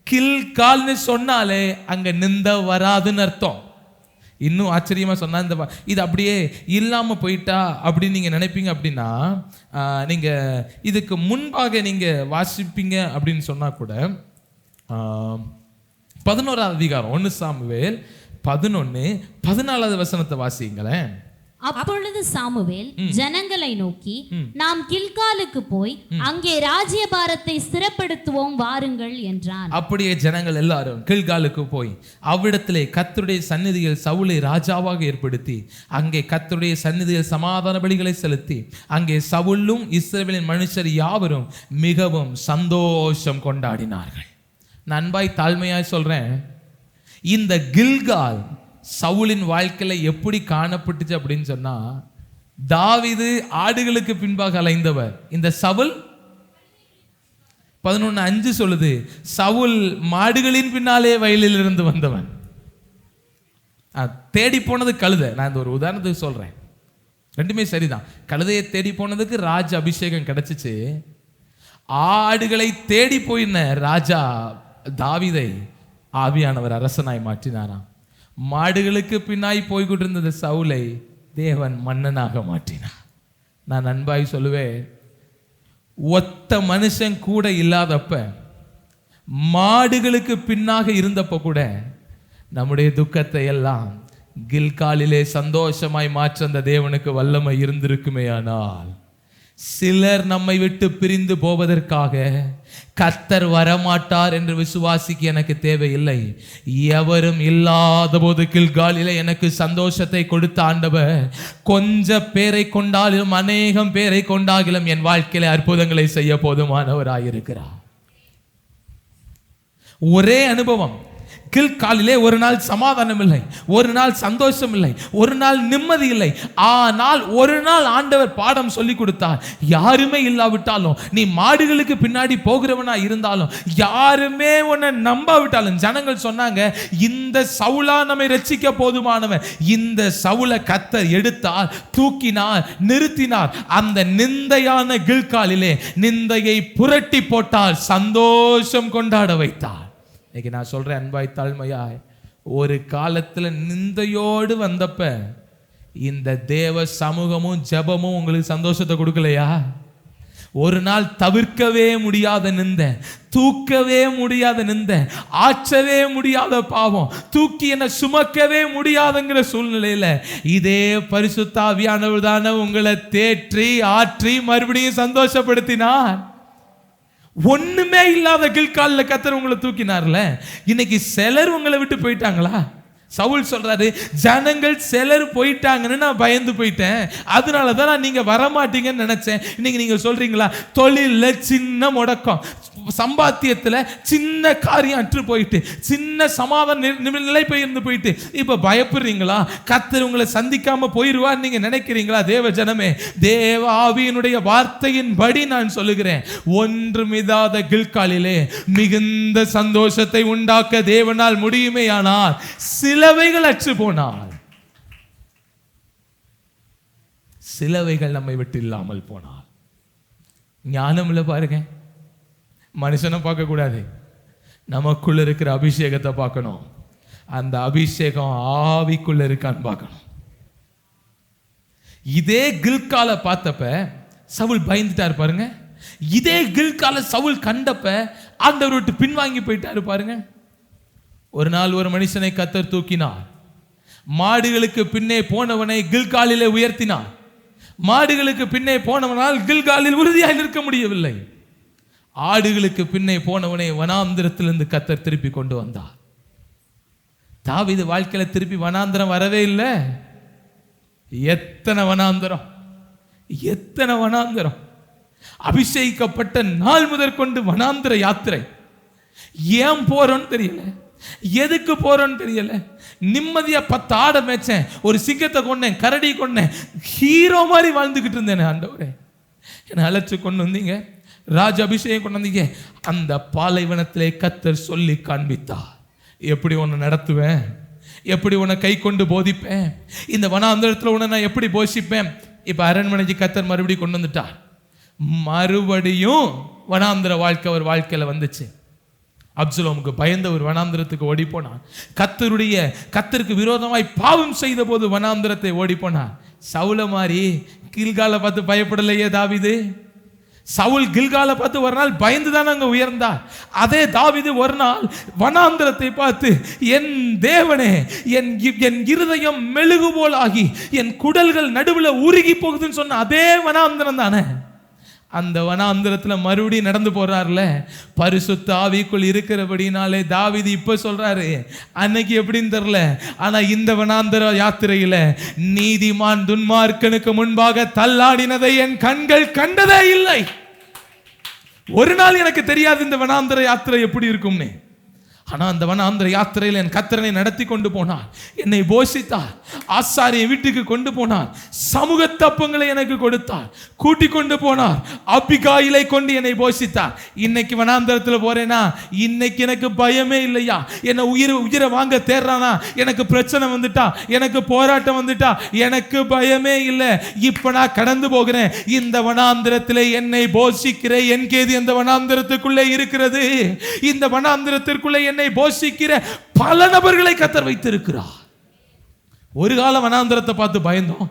கில்கால்னு சொன்னாலே அங்க நிந்த வராதுன்னு அர்த்தம். இன்னும் ஆச்சரியமா சொன்னா, இது அப்படியே இல்லாம போயிட்டா அப்படின்னு நீங்க நினைப்பீங்க. அப்படின்னா நீங்க இதுக்கு முன்பாக நீங்க வாசிப்பீங்க அப்படின்னு சொன்னா கூட 11ஆம் அதிகாரம் 1 சாமுவேல் 11:14 வசனத்தை வாசிங்களேன். அப்பொழுது சாமுவேல் ஜனங்களை நோக்கி, நாம் கில்காலுக்கு போய் அங்கே ராஜ்யபாரத்தை ஸ்திரப்படுத்துவோம் வாருங்கள் என்றான். அப்படியே ஜனங்கள் எல்லாரும் கில்காலுக்கு போய் அவ்விடத்திலே கர்த்தருடைய சந்நிதியில் சவுலை ராஜாவாக ஏற்படுத்தி அங்கே கர்த்தருடைய சந்நிதியில் சமாதான பலிகளை செலுத்தி அங்கே சவுலும் இஸ்ரவேலின் மனுஷர் யாவரும் மிகவும் சந்தோஷம் கொண்டாடினார்கள். நான் அன்பாய் தாழ்மையாய் சொல்றேன், இந்த கில்கால் சவுலின் வாழ்க்கையில எப்படி காணப்பட்டுச்சு அப்படின்னு சொன்னா, தாவீது ஆடுகளுக்கு பின்பாக அலைந்தவர். இந்த சவுல் 11:5 சொல்லுது, சவுல் மாடுகளின் பின்னாலே வயலில் இருந்து வந்தவன். தேடி போனது கழுதை. நான் இந்த ஒரு உதாரணத்துக்கு சொல்றேன், ரெண்டுமே சரிதான். கழுதையை தேடி போனதுக்கு ராஜ அபிஷேகம் கிடைச்சிச்சு. ஆடுகளை தேடி போயின ராஜா தாவீதை ஆவியானவர் அரசனாய் மாற்றினாராம். மாடுகளுக்கு பின்னாய் போய்கொண்டிருந்த சவுலை தேவன் மன்னனாக மாற்றினார். நான் அன்பாய் சொல்லுவேன், ஒத்த மனுஷன் கூட இல்லாதப்ப, மாடுகளுக்கு பின்னாக இருந்தப்ப கூட நம்முடைய துக்கத்தை எல்லாம் கில்காலிலே சந்தோஷமாய் மாற்ற அந்த தேவனுக்கு வல்லமை இருந்திருக்குமே. ஆனால் சிலர் நம்மை விட்டு பிரிந்து போவதற்காக கர்த்தர் வரமாட்டார் என்று விசுவாசிக்க எனக்கு தேவையில்லை. எவரும் இல்லாத போது கில்காலிலே எனக்கு சந்தோஷத்தை கொடுத்த ஆண்டவர் கொஞ்ச பேரை கொண்டாலும் அநேகம் பேரை கொண்டாகிலும் என் வாழ்க்கையில அற்புதங்களை செய்ய போதுமானவராயிருக்கிறார். ஒரே அனுபவம். கில்காலிலே ஒரு நாள் சமாதானம் இல்லை, ஒரு நாள் சந்தோஷம் இல்லை, ஒரு நாள் நிம்மதி இல்லை. ஆனால் ஒரு நாள் ஆண்டவர் பாடம் சொல்லி கொடுத்தார். யாருமே இல்லாவிட்டாலும், நீ மாடுகளுக்கு பின்னாடி போகிறவனா இருந்தாலும், யாருமே உன்னை நம்பாவிட்டாலும், ஜனங்கள் சொன்னாங்க, இந்த சவுலா நம்மை ரட்சிக்க போதுமானவன். இந்த சவுலை கர்த்தர் எடுத்தார், தூக்கினார், நிறுத்தினார். அந்த நிந்தையான கில்காலிலே நிந்தையை புரட்டி போட்டார், சந்தோஷம் கொண்டாட வைத்தார். இன்னைக்கு நான் சொல்றேன், அன்பாய் தாழ்மையாய், ஒரு காலத்துல நிந்தையோடு வந்தப்ப இந்த தேவ சமூகமும் ஜெபமும் உங்களுக்கு சந்தோஷத்தை கொடுக்கலையா? ஒரு நாள் தவிர்க்கவே முடியாத நிந்தை, தூக்கவே முடியாத நிந்தை, ஆற்றவே முடியாத பாவம், தூக்கி என்ன சுமக்கவே முடியாதுங்கிற சூழ்நிலையில இதே பரிசுத்த ஆவியானவர் தானே உங்களை தேற்றி ஆற்றி மறுபடியும் சந்தோஷப்படுத்தினார். ஒண்ணுமே இல்லாத கில்கால்ல கர்த்தர் உங்களை தூக்கினார்ல. இன்னைக்கு சிலர் உங்களை விட்டு போயிட்டாங்களா? சவுல் சொல்றாரு, ஜனங்கள் சிலர் போயிட்டாங்கன்னு நான் பயந்து போயிட்டேன், அதனாலதான் நான் நீங்க வரமாட்டீங்கன்னு நினைச்சேன். இன்னைக்கு நீங்க சொல்றீங்களா, தொழில்ல சின்ன முடக்கம், சம்பாத்தியத்துல சின்ன காரியம் அற்று போயிட்டு, சின்ன சமாதான நிலை பெயர்ந்து போயிட்டு இப்ப பயப்படுறீங்களா? கர்த்தர் உங்களை சந்திக்காம போயிருவார் நீங்க நினைக்கிறீங்களா? தேவ ஜனமே, தேவ ஆவியினுடைய வார்த்தையின்படி நான் சொல்லுகிறேன், ஒன்றுமில்லாத கில்காலிலே மிகுந்த சந்தோஷத்தை உண்டாக்க தேவனால் முடியுமேயானால் சிலவைகள் அற்று போனால், சிலவைகள் நம்மை விட்டு இல்லாமல் போனால், ஞானம் இல்லை பாருங்க. மனுஷனை பார்க்க கூடாது, நமக்குள்ள இருக்கிற அபிஷேகத்தை பார்க்கணும். அந்த அபிஷேகம் ஆவிக்குள்ள இருக்கான்னு பார்க்கணும். இதே கில்கால பார்த்தப்ப சவுல் பயந்துட்டாரு பாருங்க. இதே கில்கால சவுல் கண்டப்ப ஆண்டவர் விட்டு பின்வாங்கி போயிட்டாரு பாருங்க. ஒரு நாள் ஒரு மனுஷனை கர்த்தர் தூக்கினார். மாடுகளுக்கு பின்னே போனவனை கில்காலிலே உயர்த்தினார். மாடுகளுக்கு பின்னே போனவனால் கில்காலில் உறுதியாக நிற்க முடியவில்லை. ஆடுகளுக்கு பின்னே போனவனை வனாந்திரத்திலிருந்து கர்த்தர் திருப்பி கொண்டு வந்தார். தாவீது வாழ்க்கையில திருப்பி வனாந்திரம் வரவே இல்லை. எத்தனை வனாந்திரம், எத்தனை வனாந்திரம்! அபிஷேகிக்கப்பட்ட நாள் முதற்கொண்டு வனாந்திர யாத்திரை. ஏன் போறோன்னு தெரியல, எதுக்கு போறோன்னு தெரியல. நிம்மதியா 10 ஆடை மேய்ச்சேன், ஒரு சிங்கத்தை கொண்டேன், கரடி கொண்டேன், ஹீரோ மாதிரி வாழ்ந்துகிட்டு இருந்தேன். ஆண்டவரே, என்னை அழைச்சு கொண்டு வந்தீங்க, ராஜ அபிஷேகம் கொண்டு வந்தீங்க. அந்த பாலைவனத்திலே கர்த்தர் சொல்லி காண்பித்தார், எப்படி உன்னை நடத்துவேன், எப்படி உன்னை கை கொண்டு போதிப்பேன், இந்த வனாந்தரத்தில் உன்னை நான் எப்படி போஷிப்பேன். இப்ப அரண்மனைக்கு கர்த்தர் மறுபடியும் கொண்டு வந்துட்டார். மறுபடியும் வனாந்திர வாழ்க்கை ஒரு வாழ்க்கையில வந்துச்சு. அப்சலோமுக்கு பயந்த ஒரு வனாந்திரத்துக்கு ஓடி போனான். கர்த்தருக்கு விரோதமாய் பாவம் செய்த போது வனாந்திரத்தை ஓடி போனான். சவுல மாதிரி கில்காலை பார்த்து பயப்படலையே தாவீது. சவுல் கில்காலை பார்த்து ஒரு நாள் பயந்துதான் அங்க உயர்ந்தார். அதே தாவீது ஒரு நாள் வனாந்திரத்தை பார்த்து, என் தேவனே, என் இருதயம் மெழுகு போல் ஆகி என் குடல்கள் நடுவில் உருகி போகுதுன்னு சொன்ன அதே வனாந்திரம் தானே. அந்த வனாந்திரத்துல மறுபடியும் நடந்து போறாருல, பரிசுத்த ஆவிக்குள் இருக்கிறபடினாலே தாவீது இப்ப சொல்றாரு, அன்னைக்கு எப்படின்னு தெரியல, ஆனா இந்த வனாந்திர யாத்திரையில நீதிமான் துன்மார்க்கனுக்கு முன்பாக தள்ளாடினதை என் கண்கள் கண்டதே இல்லை. ஒரு நாள் எனக்கு தெரியாது இந்த வனாந்திர யாத்திரை எப்படி இருக்கும்னு. ஆனா அந்த வனாந்திர யாத்திரையில் என் கர்த்தரை நடத்தி கொண்டு போனார், என்னை போஷித்தார், ஆசாரிய வீட்டுக்கு கொண்டு போனார், சமூக தப்பங்களை எனக்கு கொடுத்தார், கூட்டி கொண்டு போனார், அபிகாயிலை கொண்டு என்னை போஷித்தார். இன்னைக்கு வனாந்திரத்தில் போறேனா, இன்னைக்கு எனக்கு பயமே இல்லையா? என்னை உயிரை வாங்க தேர்றானா, எனக்கு பிரச்சனை வந்துட்டா, எனக்கு போராட்டம் வந்துட்டா, எனக்கு பயமே இல்லை. இப்ப நான் கடந்து போகிறேன். இந்த வனாந்திரத்திலே என்னை போஷிக்கிற என் கேது அந்த வனாந்திரத்துக்குள்ளே இருக்கிறது. இந்த வனாந்திரத்திற்குள்ளே என்னை போஷிக்கிற பல நபர்களை கர்த்தர் வைத்திருக்கிறார். ஒரு கால வனாந்திரத்தை பார்த்து பயந்தோம்,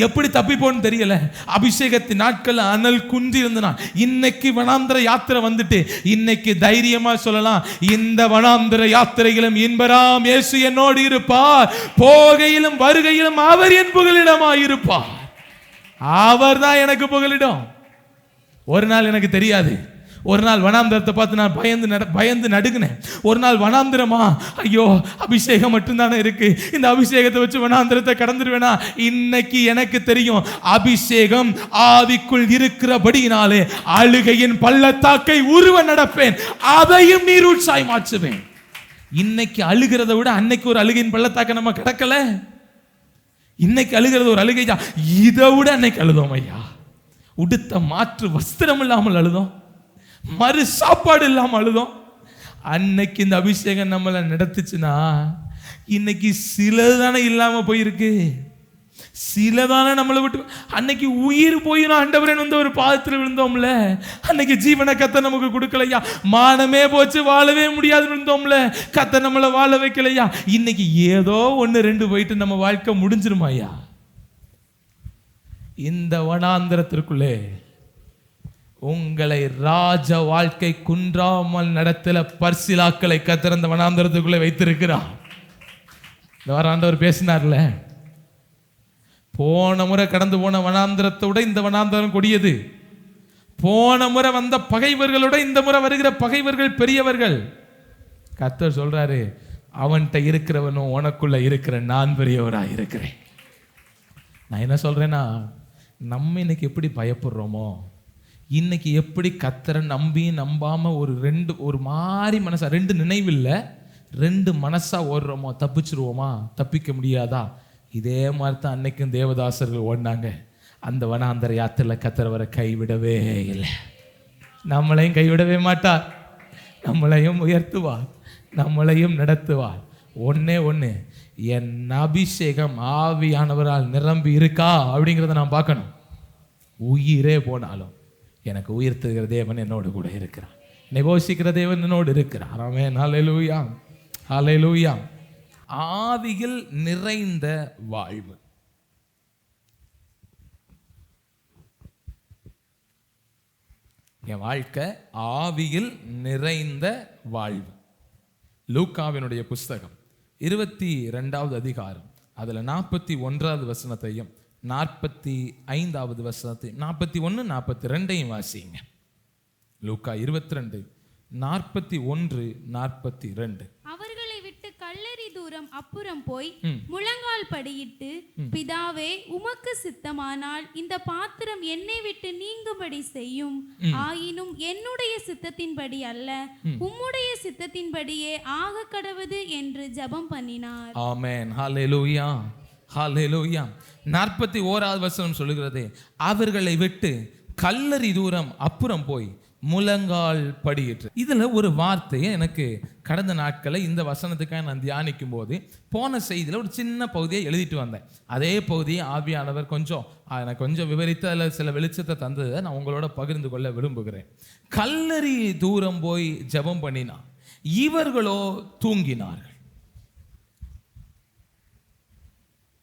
எப்படி தப்பிப்போன்னு தெரியல. அபிஷேகத்தின் நாட்கள் அனல் குன்றி இருந்தனா. இன்னைக்கு வனாந்திர யாத்திரை வந்துட்டு இன்னைக்கு தைரியமா சொல்லலாம், இந்த வனாந்திர யாத்திரையிலும் இன்பராம் இயேசு என்னோடு இருப்பார், போகையிலும் வருகையிலும் அவர் என் புகலிடமாய் இருப்பார். அவர் தான் எனக்கு புகலிடம். ஒரு நாள் எனக்கு தெரியாது, ஒரு நாள் வனாந்திரத்தை பார்த்து நான் பயந்து நடுங்கினேன். ஒரு நாள் வனாந்திரமா, ஐயோ அபிஷேகம் மட்டும்தானே இருக்கு, இந்த அபிஷேகத்தை வச்சு வனாந்திரத்தை கடந்துருவேனா? இன்னைக்கு எனக்கு தெரியும், அபிஷேகம் ஆவிக்குள் இருக்கிறபடியினாலே அழுகையின் பள்ளத்தாக்கை உருவ நடப்பேன், அதையும் நீரூற்றாய் மாற்றுவேன். இன்னைக்கு அழுகிறத விட அன்னைக்கு ஒரு அழுகையின் பள்ளத்தாக்கை நம்ம கடக்கல. இன்னைக்கு அழுகிறது ஒரு அழுகை, இதை விட அன்னைக்கு அழுதோம் ஐயா. உடுத்த மாற்று வஸ்திரம் இல்லாமல் அழுதோம், மறு சாப்பாடு இல்லாமல் அழுதோம். அன்னைக்கு இந்த அபிஷேகம் நம்மளை நடத்துச்சுன்னா இன்னைக்கு சிலதானே இல்லாம போயிருக்கு, சிலதானே நம்மளை விட்டு. அன்னைக்கு உயிர் போயிடும் ஆண்டவரேன்னு வந்து ஒரு பாதத்தில் விழுந்தோம்ல, அன்னைக்கு ஜீவனை கத்த நமக்கு கொடுக்கலையா, மானமே போச்சு வாழவே முடியாது விழுந்தோம்ல, கத்த நம்மளை வாழ வைக்கலையா. இன்னைக்கு ஏதோ 1-2 போயிட்டு நம்ம வாழ்க்கை முடிஞ்சிருமாயா? இந்த வனாந்திரத்திற்குள்ளே உங்களை ராஜ வாழ்க்கை குன்றாமல் நடத்தல பர்சிலாக்களை கர்த்தர் அந்த வனாந்திரத்துக்குள்ளே வைத்திருக்கிறார். இந்த வாரம் ஆண்டவர் பேசினார்ல, போன முறை கடந்து போன வனாந்திரத்தை விட இந்த வனாந்திரம் கொடியது. போன முறை வந்த பகைவர்களோட இந்த முறை வருகிற பகைவர்கள் பெரியவர்கள். கர்த்தர் சொல்றாரு, அவன்கிட்ட இருக்கிறவனும் உனக்குள்ள இருக்கிற நான் பெரியவரா இருக்கிறேன். நான் என்ன சொல்றேன்னா, நம்ம இன்னைக்கு எப்படி பயப்படுறோமோ, இன்னைக்கு எப்படி கர்த்தரை நம்பி நம்பாம ஒரு மாதிரி மனசா, ரெண்டு நினைவில்லை, ரெண்டு மனசா ஓடுறோமோ, தப்பிச்சிருவோமா? தப்பிக்க முடியாதா? இதே மாதிரி தான் அன்னைக்கும் தேவதாசர்கள் ஓடினாங்க. அந்த வனாந்தர யாத்திரையில் கர்த்தர் வர கைவிடவே இல்லை. நம்மளையும் கைவிடவே மாட்டார். நம்மளையும் உயர்த்துவார், நம்மளையும் நடத்துவார். ஒன்னே ஒன்று, என் அபிஷேகம் ஆவியானவரால் நிரம்பி இருக்கா அப்படிங்கிறத நான் பார்க்கணும். உயிரே போனாலும் எனக்கு உயிர்த்துகிற தேவன் என்னோடு கூட இருக்கிறார். நெகோசிக்கிற தேவன் என்னோடு இருக்கிறார். ஆமென். ஹல்லேலூயா, ஹல்லேலூயா. ஆவியில் நிறைந்த வாழ்வு. என் வாழ்க்கை ஆவியில் நிறைந்த வாழ்வு. லூக்காவினுடைய புஸ்தகம் 22வது அதிகாரம், அதில் 41வது வசனத்தையும் 45வது வசனத்தையும் 41, 42 வாசிங்க. லூக்கா 22, 41, 42. அவர்களை விட்டு கல்லறி தூரம் அப்புறம் போய் முழங்கால் படியிட்டு, பிதாவே, உமக்கு சித்தமானால் இந்த பாத்திரம் என்னை விட்டு நீங்கும்படி செய்யும். ஆயினும் என்னுடைய சித்தத்தின்படி அல்ல, உம்முடைய சித்தத்தின்படியே ஆக கடவது என்று ஜெபம் பண்ணினார். ஆமென். ஹல்லேலூயா, ஹல்லேலூயா. 41வது வசனம் சொல்லுகிறது, அவர்களை விட்டு கல்லறி தூரம் அப்புறம் போய் முழங்கால் படியிட்டு. இதுல ஒரு வார்த்தையை எனக்கு கடந்த நாட்களை இந்த வசனத்துக்காக நான் தியானிக்கும் போது போன செய்தியில் ஒரு சின்ன பகுதியை எழுதிட்டு வந்தேன். அதே பகுதியை ஆவியானவர் எனக்கு கொஞ்சம் விவரித்து அதில் சில வெளிச்சத்தை தந்ததை நான் உங்களோட பகிர்ந்து கொள்ள விரும்புகிறேன். கல்லறி தூரம் போய் ஜெபம் பண்ணினார், இவர்களோ தூங்கினார்கள்.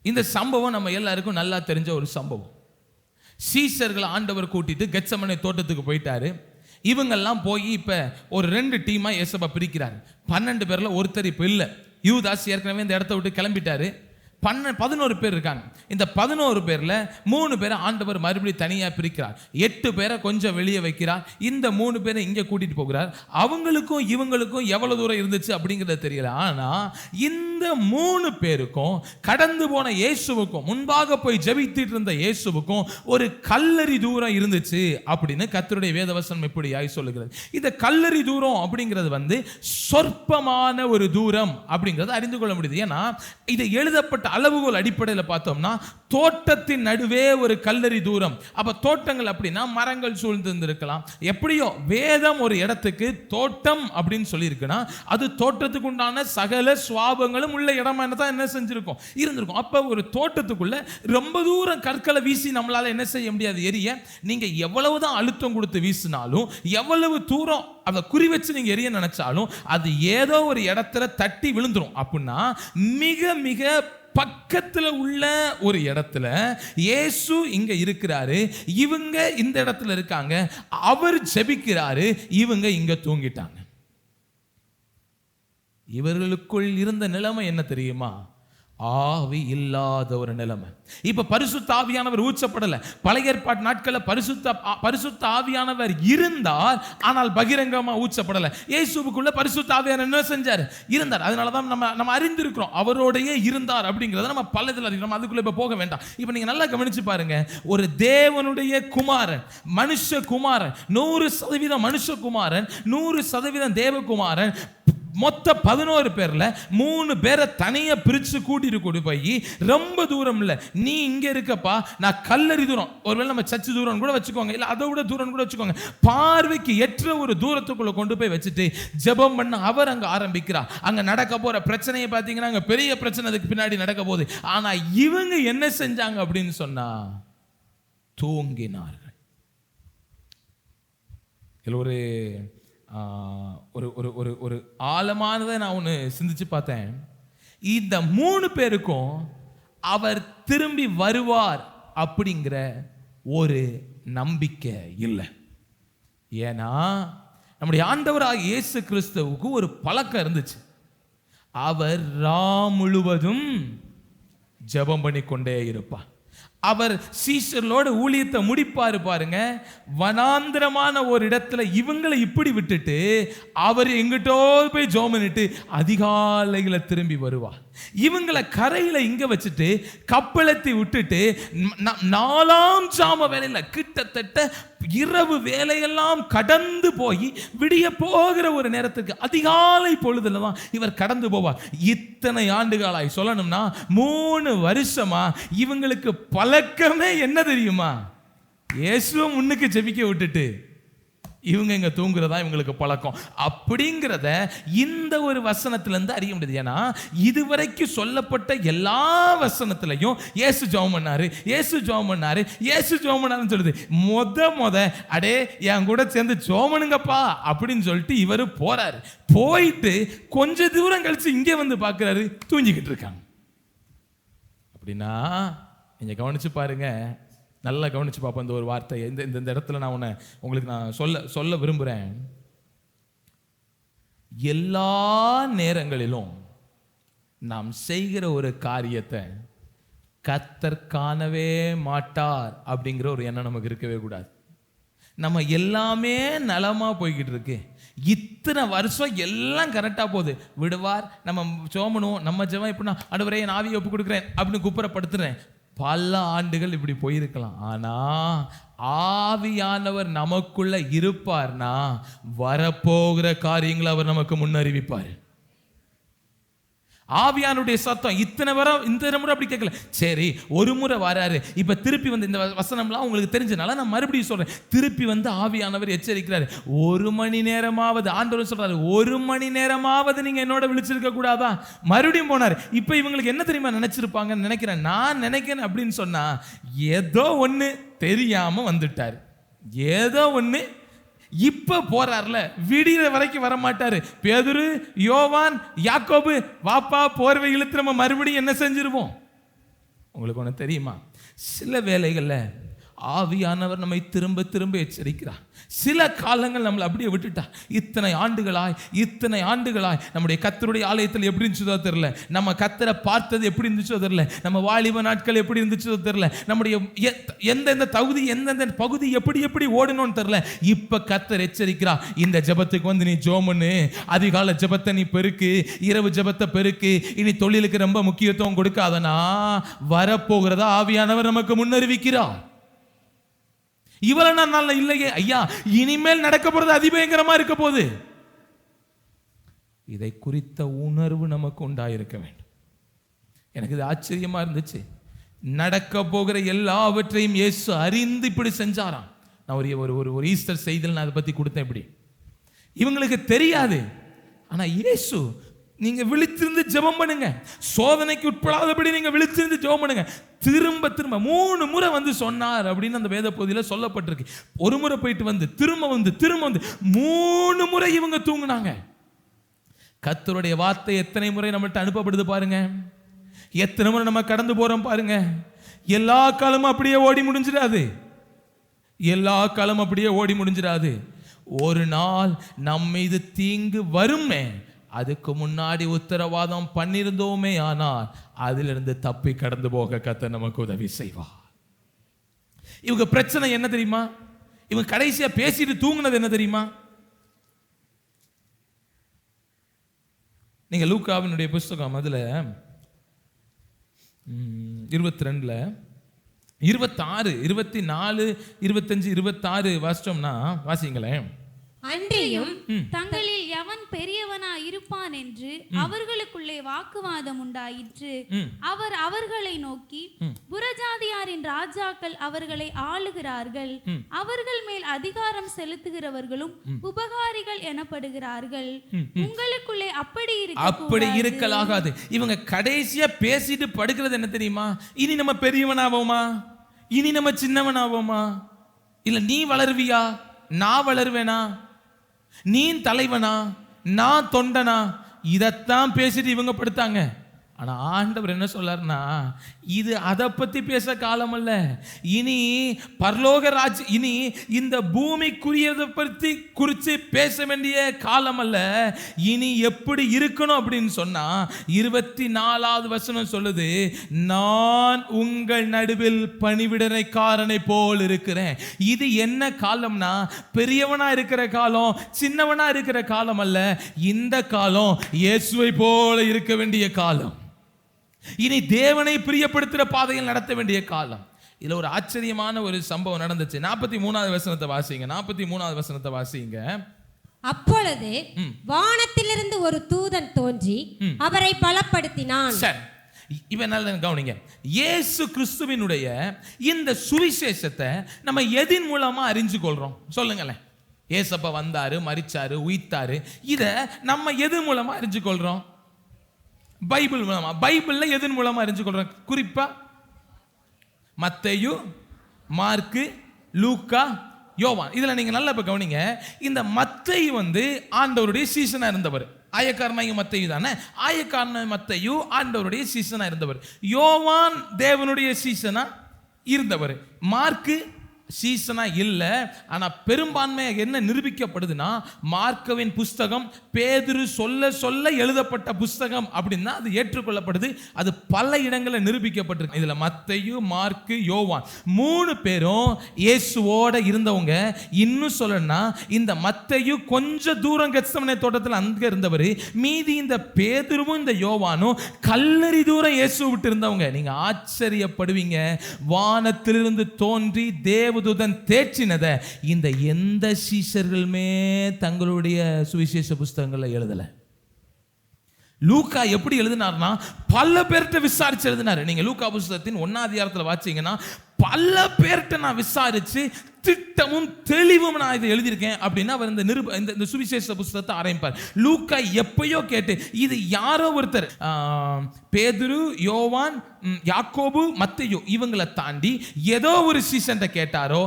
இந்த சம்பவம் நம்ம எல்லாருக்கும் நல்லா தெரிஞ்ச ஒரு சம்பவம். சீஷர்களை ஆண்டவர் கூட்டிட்டு கெத்சமனே தோட்டத்துக்கு போயிட்டாரு. இவங்கெல்லாம் போய் இப்ப ஒரு 2 டீமா இயேசுவை பிரிக்கிறாரு. 12 பேர்ல ஒருத்தர் இப்ப இல்லை. யூதாஸ் ஏற்கனவே இந்த இடத்த விட்டு கிளம்பிட்டாரு. 11 பேர் இருக்காங்க. இந்த 11 பேர்ல 3 பேரை ஆண்டவர் மறுபடியும் தனியா பிரிக்கிறார். 8 பேரை கொஞ்சம் வெளியே வைக்கிறார். இந்த 3 பேரை இங்க கூட்டிட்டு போகிறார். அவங்களுக்கும் இவங்களுக்கும் எவ்வளவு தூரம் இருந்துச்சு அப்படிங்கிறது தெரியல. ஆனா இந்த 3 பேருக்கும் கடந்து போன இயேசுவுக்கும், முன்பாக போய் ஜெபித்துட்டு இருந்த இயேசுவுக்கும் ஒரு கல்லறி தூரம் இருந்துச்சு அப்படின்னு கர்த்தருடைய வேதவசனம் இப்படியாய் சொல்லுகிறது. இந்த கல்லறி தூரம் அப்படிங்கிறது சொற்பமான ஒரு தூரம் அப்படிங்கிறத அறிந்து கொள்ள முடியுது. ஏன்னா இது எழுதப்பட்ட அளவுகோல் அடிப்படையில் பார்த்தோம்னா தோட்டத்தின் நடுவே ஒரு கல்லறி தூரம். அப்ப தோட்டங்கள் அப்படின்னா மரங்கள் சூழ்ந்திருக்கலாம். எப்படியோ வேதம் ஒரு இடத்துக்கு தோட்டம் அப்படின்னு சொல்லியிருக்குன்னா அது தோட்டத்துக்கு உண்டான சகல சுவாபங்களும் உள்ள இடமா தான் என்ன செஞ்சிருக்கும், இருந்திருக்கும். அப்ப ஒரு தோட்டத்துக்குள்ள ரொம்ப தூரம் கற்களை வீசி நம்மளால என்ன செய்ய முடியாது, எரிய. நீங்க எவ்வளவுதான் அழுத்தம் கொடுத்து வீசினாலும், எவ்வளவு தூரம் அதை குறி வச்சு நீங்க எரிய நினைச்சாலும் அது ஏதோ ஒரு இடத்துல தட்டி விழுந்துரும். அப்படின்னா மிக மிக பக்கத்துல உள்ள ஒரு இடத்துல இயேசு இங்க இருக்கிறாரு, இவங்க இந்த இடத்துல இருக்காங்க, அவர் ஜெபிக்கிறாரு, இவங்க இங்க தூங்கிட்டாங்க. இவர்களுக்குள் இருந்த நிலைமை என்ன தெரியுமா? ஆவி இல்லாத ஒரு நிலைமை. இப்ப பரிசுத்த ஆவியானவர் ஊற்றப்படல. பழைய ஏற்பாட்டு நாட்களில் பரிசுத்த ஆவியானவர் இருந்தார், ஆனால் பகிரங்கமா ஊற்றப்படல. இயேசுவுக்குள்ள பரிசுத்த ஆவியானவர் என்ன செஞ்சார்? இருந்தார். அதனாலதான் நம்ம அறிந்திருக்கிறோம் அவரோடையே இருந்தார் அப்படிங்கிறத நம்ம பலதில் அறிகிறோம். அதுக்குள்ள இப்ப போக வேண்டாம். இப்ப நீங்க நல்லா கவனிச்சு பாருங்க. ஒரு தேவனுடைய குமாரன், மனுஷ குமாரன், 100% மனுஷ குமாரன், 100% தேவகுமாரன், மொத்த 11 பேர்ல 3 பேரை தனியா பிரிச்சு கூட்டிட்டு போய் ரொம்ப தூரம் இல்ல, நீ இங்க இருக்கப்பா, நான் கல்லறி தூரம், ஒருவேளை நம்ம சர்ச்சு தூரம் கூட வச்சுக்கோங்க, இல்ல அதை விட தூரம் கூட வச்சுக்கோங்க, பார்வைக்கு ஏற்ற ஒரு தூரத்துக்குள்ள கொண்டு போய் வச்சுட்டு ஜெபம் பண்ண அவர் அங்க ஆரம்பிக்கிறார். அங்க நடக்க போற பிரச்சனையை பார்த்தீங்கன்னா அங்க பெரிய பிரச்சனை அதுக்கு பின்னாடி நடக்க போகுது. ஆனா இவங்க என்ன செஞ்சாங்க அப்படின்னு சொன்னா தூங்கினார்கள். ஒரு ஆழமானதை நான் ஒன்று சிந்திச்சு பார்த்தேன். இந்த 3 பேருக்கும் அவர் திரும்பி வருவார் அப்படிங்கிற ஒரு நம்பிக்கை இல்லை. ஏன்னா நம்முடைய ஆண்டவராக இயேசு கிறிஸ்துவுக்கு ஒரு பழக்கம் இருந்துச்சு. அவர் முழுவதும் ஜெபம் பண்ணிக்கொண்டே இருப்பார். அவர் சீஷர்களோட ஊழியத்தை முடிப்பாரு பாருங்க. வனாந்திரமான ஒரு இடத்துல இவங்களை இப்படி விட்டுட்டு அவர் எங்கிட்டோ போய் ஜெபம் பண்ணிட்டு அதிகாலையில திரும்பி வருவார். இவங்களை கரையில இங்க வச்சுட்டு கப்பலத்தை விட்டுட்டு 4ஆம் ஜாம வேலையில கிட்டத்தட்ட இரவு வேலையெல்லாம் கடந்து போய் விடிய போகிற ஒரு நேரத்துக்கு அதிகாலை பொழுதுல தான் இவர் கடந்து போவார். இத்தனை ஆண்டுகளாய் சொல்லணும்னா 3 வருஷமா இவங்களுக்கு பழக்கமே என்ன தெரியுமா? இயேசுவை முன்னுக்கு ஜெபிக்க விட்டுட்டு இவங்க இங்க தூங்குறதா இவங்களுக்கு பழக்கம். அப்படிங்கிறத இந்த ஒரு வசனத்திலிருந்து அறிய முடியுது. ஏன்னா இதுவரைக்கும் சொல்லப்பட்ட எல்லா வசனத்திலையும் இயேசு ஜெபம் பண்ணாரு, இயேசு ஜெபம் பண்ணாரு, இயேசு ஜெபம் பண்ணாருன்னு சொல்லுது. முத அடே என் கூட சேர்ந்து ஜெபம் பண்ணுங்கப்பா அப்படின்னு சொல்லிட்டு இவரு போறாரு. போயிட்டு கொஞ்ச தூரம் கழிச்சு இங்கே வந்து பார்க்கிறாரு, தூங்கிக்கிட்டு இருக்காங்க. அப்படின்னா நீங்க கவனிச்சு பாருங்க, நல்லா கவனிச்சு பார்ப்போம். இந்த ஒரு வார்த்தை இந்த இடத்துல நான் உங்களுக்கு சொல்ல விரும்புகிறேன். எல்லா நேரங்களிலும் நாம் செய்கிற ஒரு காரியத்தை கர்த்தர் காணவே மாட்டார் அப்படிங்கிற ஒரு எண்ணம் நமக்கு இருக்கவே கூடாது. நம்ம எல்லாமே நலமா போய்கிட்டு இருக்கு, இத்தனை வருஷம் எல்லாம் கரெக்டா போகுது, விடுவார், நம்ம சோமனும் நம்ம ஜெபம் எப்படின்னா ஆண்டவரே என் ஆவியை ஒப்பு கொடுக்குறேன் அப்படின்னு குப்புறப்படுத்துறேன். பல ஆண்டுகள் இப்படி போயிருக்கலாம். ஆனா ஆவியானவர் நமக்குள்ள இருப்பார்னா வரப்போகிற காரியங்களை அவர் நமக்கு முன்னறிவிப்பார். ஆவியானுடைய சத்தம் இந்த முறை அப்படி கேட்கல. சரி, ஒரு முறை வராரு, இப்ப திருப்பி வந்து இந்த வசனம்லாம் உங்களுக்கு தெரிஞ்சனால நான் மறுபடியும் சொல்றேன். திருப்பி வந்து ஆவியானவர் எச்சரிக்கிறாரு, 1 மணி நேரமாவது, ஆண்டவர் சொல்றாரு 1 மணி நேரமாவது நீங்க என்னோட விழிச்சிருக்க கூடாதா? மறுபடியும் போனாரு. இப்ப இவங்களுக்கு என்ன தெரியுமா நினைச்சிருப்பாங்கன்னு நினைக்கிறேன், நான் நினைக்கிறேன் அப்படின்னு சொன்னா ஏதோ ஒண்ணு தெரியாம வந்துட்டாரு, ஏதோ ஒண்ணு. இப்ப போறார்ல, விடிகிற வரைக்கும் வர மாட்டாரு. பேதுரு, யோவான், யாக்கோபு, வாப்பா போர்வை இழுத்து நம்ம மறுபடியும் என்ன செஞ்சிருவோம்? உங்களுக்கு ஒண்ணு தெரியுமா? சில வேளைகள்ல ஆவியானவர் நம்மை திரும்ப திரும்ப எச்சரிக்கிறார். சில காலங்கள் நம்மளை அப்படியே விட்டுட்டா. இத்தனை ஆண்டுகளாய் நம்முடைய கர்த்தருடைய ஆலயத்தில் எப்படி இருந்துச்சோ தெரியல, நம்ம கர்த்தரை பார்த்தது எப்படி இருந்துச்சோ தெரியல, நம்ம வாலிப நாட்கள் எப்படி இருந்துச்சோ தெரியல, நம்முடைய எந்தெந்த தகுதி எந்தெந்த பகுதி எப்படி ஓடணும்னு தெரியல. இப்ப கர்த்தர் எச்சரிக்கிறா, இந்த ஜெபத்துக்கு வந்து நீ ஜெபம் பண்ணு, அதிகாலை ஜெபத்தை நீ பெருக்கு, இரவு ஜெபத்தை பெருக்கு, இனி தொழிலுக்கு ரொம்ப முக்கியத்துவம் கொடுக்காதனா வரப்போகிறதா ஆவியானவர் நமக்கு முன்னறிவிக்கிறார். இவ்வளவு நாள் இல்லையே ஐயா, இனிமேல் நடக்க போறது அதிபயங்கரமா இருக்க போகுது. இதை குறித்த உணர்வு நமக்கு உண்டாயிருக்க வேண்டும். எனக்கு இது ஆச்சரியமா இருந்துச்சு. நடக்க போகிற எல்லாவற்றையும் இயேசு அறிந்து இப்படி செஞ்சாராம். நான் ஒரு ஈஸ்டர் செய்தியில் நான் அதை பத்தி கொடுத்தேன். இப்படி இவங்களுக்கு தெரியாது, ஆனா இயேசு நீங்க விழித்திருந்து ஜெபம் பண்ணுங்க, சோதனைக்கு உட்படாதபடி நீங்க விழித்திருந்து ஜெபம் பண்ணுங்க, திரும்ப 3 முறை வந்து சொன்னார் அப்படின்னு அந்த வேத பகுதியில சொல்லப்பட்டிருக்கு. ஒரு முறை போயிட்டு வந்து திரும்ப வந்து 3 முறை இவங்க தூங்குனாங்க. கர்த்தருடைய வார்த்தை எத்தனை முறை நம்மள்ட்ட அனுப்பப்படுது பாருங்க, எத்தனை முறை நம்ம கடந்து போறோம் பாருங்க. எல்லா காலமும் அப்படியே ஓடி முடிஞ்சிடாது. ஒரு நாள் நம்ம மீது தீங்கு வருமே, அதுக்கு முன்னாடி உத்தரவாதம் பண்ணிருந்தோமே ஆனால் அதிலிருந்து தப்பி கடந்து போக கர்த்தர் நமக்கு உதவி செய்வார். இவங்க பிரச்சனை என்ன தெரியுமா? இவங்க கடைசியா பேசிட்டு தூங்குனது என்ன தெரியுமா? நீங்க லூக்காவினுடைய புஸ்தகம் அதுல 22 26 24 25 26 வாசிச்சோம்னா வாசிங்களேன். அன்றியும் தங்களில் எவன் பெரியவனா இருப்பான் என்று அவர்களுக்குள்ளே வாக்குவாதம் உண்டாயிற்று. அவர் அவர்களை நோக்கி, புறஜாதியாரின் ராஜாக்கள் அவர்களை ஆளுகிறார்கள், அவர்கள் மேல் அதிகாரம் செலுத்துகிறவர்களும் உபகாரிகள் எனப்படுகிறார்கள். உங்களுக்குள்ளே அப்படி இருக்கலாகாது. இவங்க கடைசியா பேசிட்டு படுக்கிறது என்ன தெரியுமா? இனி நம்ம பெரியவனாவோமா, இனி நம்ம சின்னவனாவோமா, இல்ல நீ வளருவியா நான் வளருவேனா, நீ தலைவனா நான் தொண்டனா, இதத்தான் பேசிட்டு இவங்க படுத்தாங்க. ஆனா ஆண்டவர் என்ன சொல்றாருன்னா, இது அதை பத்தி பேச காலம் அல்ல. இனி பரலோக ராஜ்யம், இனி இந்த பூமிக்குரியதை பற்றி குறித்து பேச வேண்டிய காலம் அல்ல. இனி எப்படி இருக்கணும் அப்படின்னு சொன்னா 24வது வசனம் சொல்லுது, நான் உங்கள் நடுவில் பணிவிடனைக்காரனை போல் இருக்கிறேன். இது என்ன காலம்னா, பெரியவனா இருக்கிற காலம், சின்னவனா இருக்கிற காலம் அல்ல. இந்த காலம் இயேசுவை போல இருக்க வேண்டிய காலம். இனி தேவனை பிரியப்படுத்துகிற பாதையில் நடத்த வேண்டிய காலம். இதுல ஒரு ஆச்சரியமான ஒரு சம்பவம் நடந்துச்சு. 43வது வசனத்தை வாசிங்க. 43வது வசனத்தை வாசிங்க. அப்பொழுது வானத்திலிருந்து ஒரு தூதன் தோன்றி அவரை பலப்படுத்தினான். சரி, இவன் நல்ல கவனிங்க. இயேசு கிறிஸ்துவினுடைய இந்த சுவிசேஷத்தை நம்ம எதின் மூலமா அறிஞ்சு கொள்றோம்? சொல்லுங்களேன். ஏசப்பா வந்தாரு, மரிச்சாரு, உயிர்த்தாரு. இதை நம்ம எது மூலமா அறிஞ்சு கொள்றோம்? பைபிள் மூலமா. பைபிள்ல எதன் மூலமா அறிஞ்சு கொள்றோம்? குறிப்பா மத்தேயு, மார்க்கு, லூக்கா, யோவான். இதுல நீங்க நல்லா இப்ப கவனிங்க. இந்த மத்தேயு ஆண்டவருடைய சீசனா இருந்தவர். ஆயக்காரனாகிய மத்தேயு தானே. ஆயக்காரனாகிய மத்தேயு ஆண்டவருடைய சீசனா இருந்தவர். யோவான் தேவனுடைய சீசனா இருந்தவர். மார்க்கு சீசனா இல்ல. ஆனா பெரும்பான்மையாக என்ன நிரூபிக்கப்படுதுன்னா, மார்க்கவின் புஸ்தகம் பேதுரு சொல்ல சொல்ல எழுதப்பட்ட புஸ்தகம் அப்படின்னா அது ஏற்றுக்கொள்ளப்படுது. அது பல இடங்களில் நிரூபிக்கப்பட்டிருக்கு. இதுல மத்தேயு, மார்க்கு, யோவான் 3 பேரும் இயேசுவோட இருந்தவங்க. இன்னும் சொல்லணும்னா, இந்த மத்தேயு கொஞ்சம் தூரம் கெத்சமனே தோட்டத்தில் அங்க இருந்தவர். மீதி இந்த பேதுருவும் இந்த யோவானும் கல்லறி தூரம் இயேசு விட்டு இருந்தவங்க. நீங்க ஆச்சரியப்படுவீங்க. வானத்திலிருந்து தோன்றி தேவதூதன் தேற்றினதை இந்த எந்த சீஷர்களுமே தங்களுடைய சுவிசேஷ புஸ்தகங்களை எழுதல. லூக்கா எப்படி எழுதினார்னா, பல பேர்கிட்ட விசாரிச்சு எழுதினாரு. நீங்க லூக்கா புஸ்தகத்தின் 1ஆம் அதிகாரத்தில் வாசிங்கன்னா, பல பேர்கிட்ட நான் விசாரிச்சு திட்டமும் தெளிவும் நான் இதை எழுதியிருக்கேன் அப்படின்னு அவர் இந்த சுவிசேஷ புஸ்தகத்தை ஆரம்பிப்பார். லூக்கா எப்பயோ கேட்டு, இது யாரோ ஒருத்தர், பேதுரு, யோவான், யாக்கோபு, மத்தேயு இவங்களை தாண்டி ஏதோ ஒரு சீசன் கேட்டாரோ,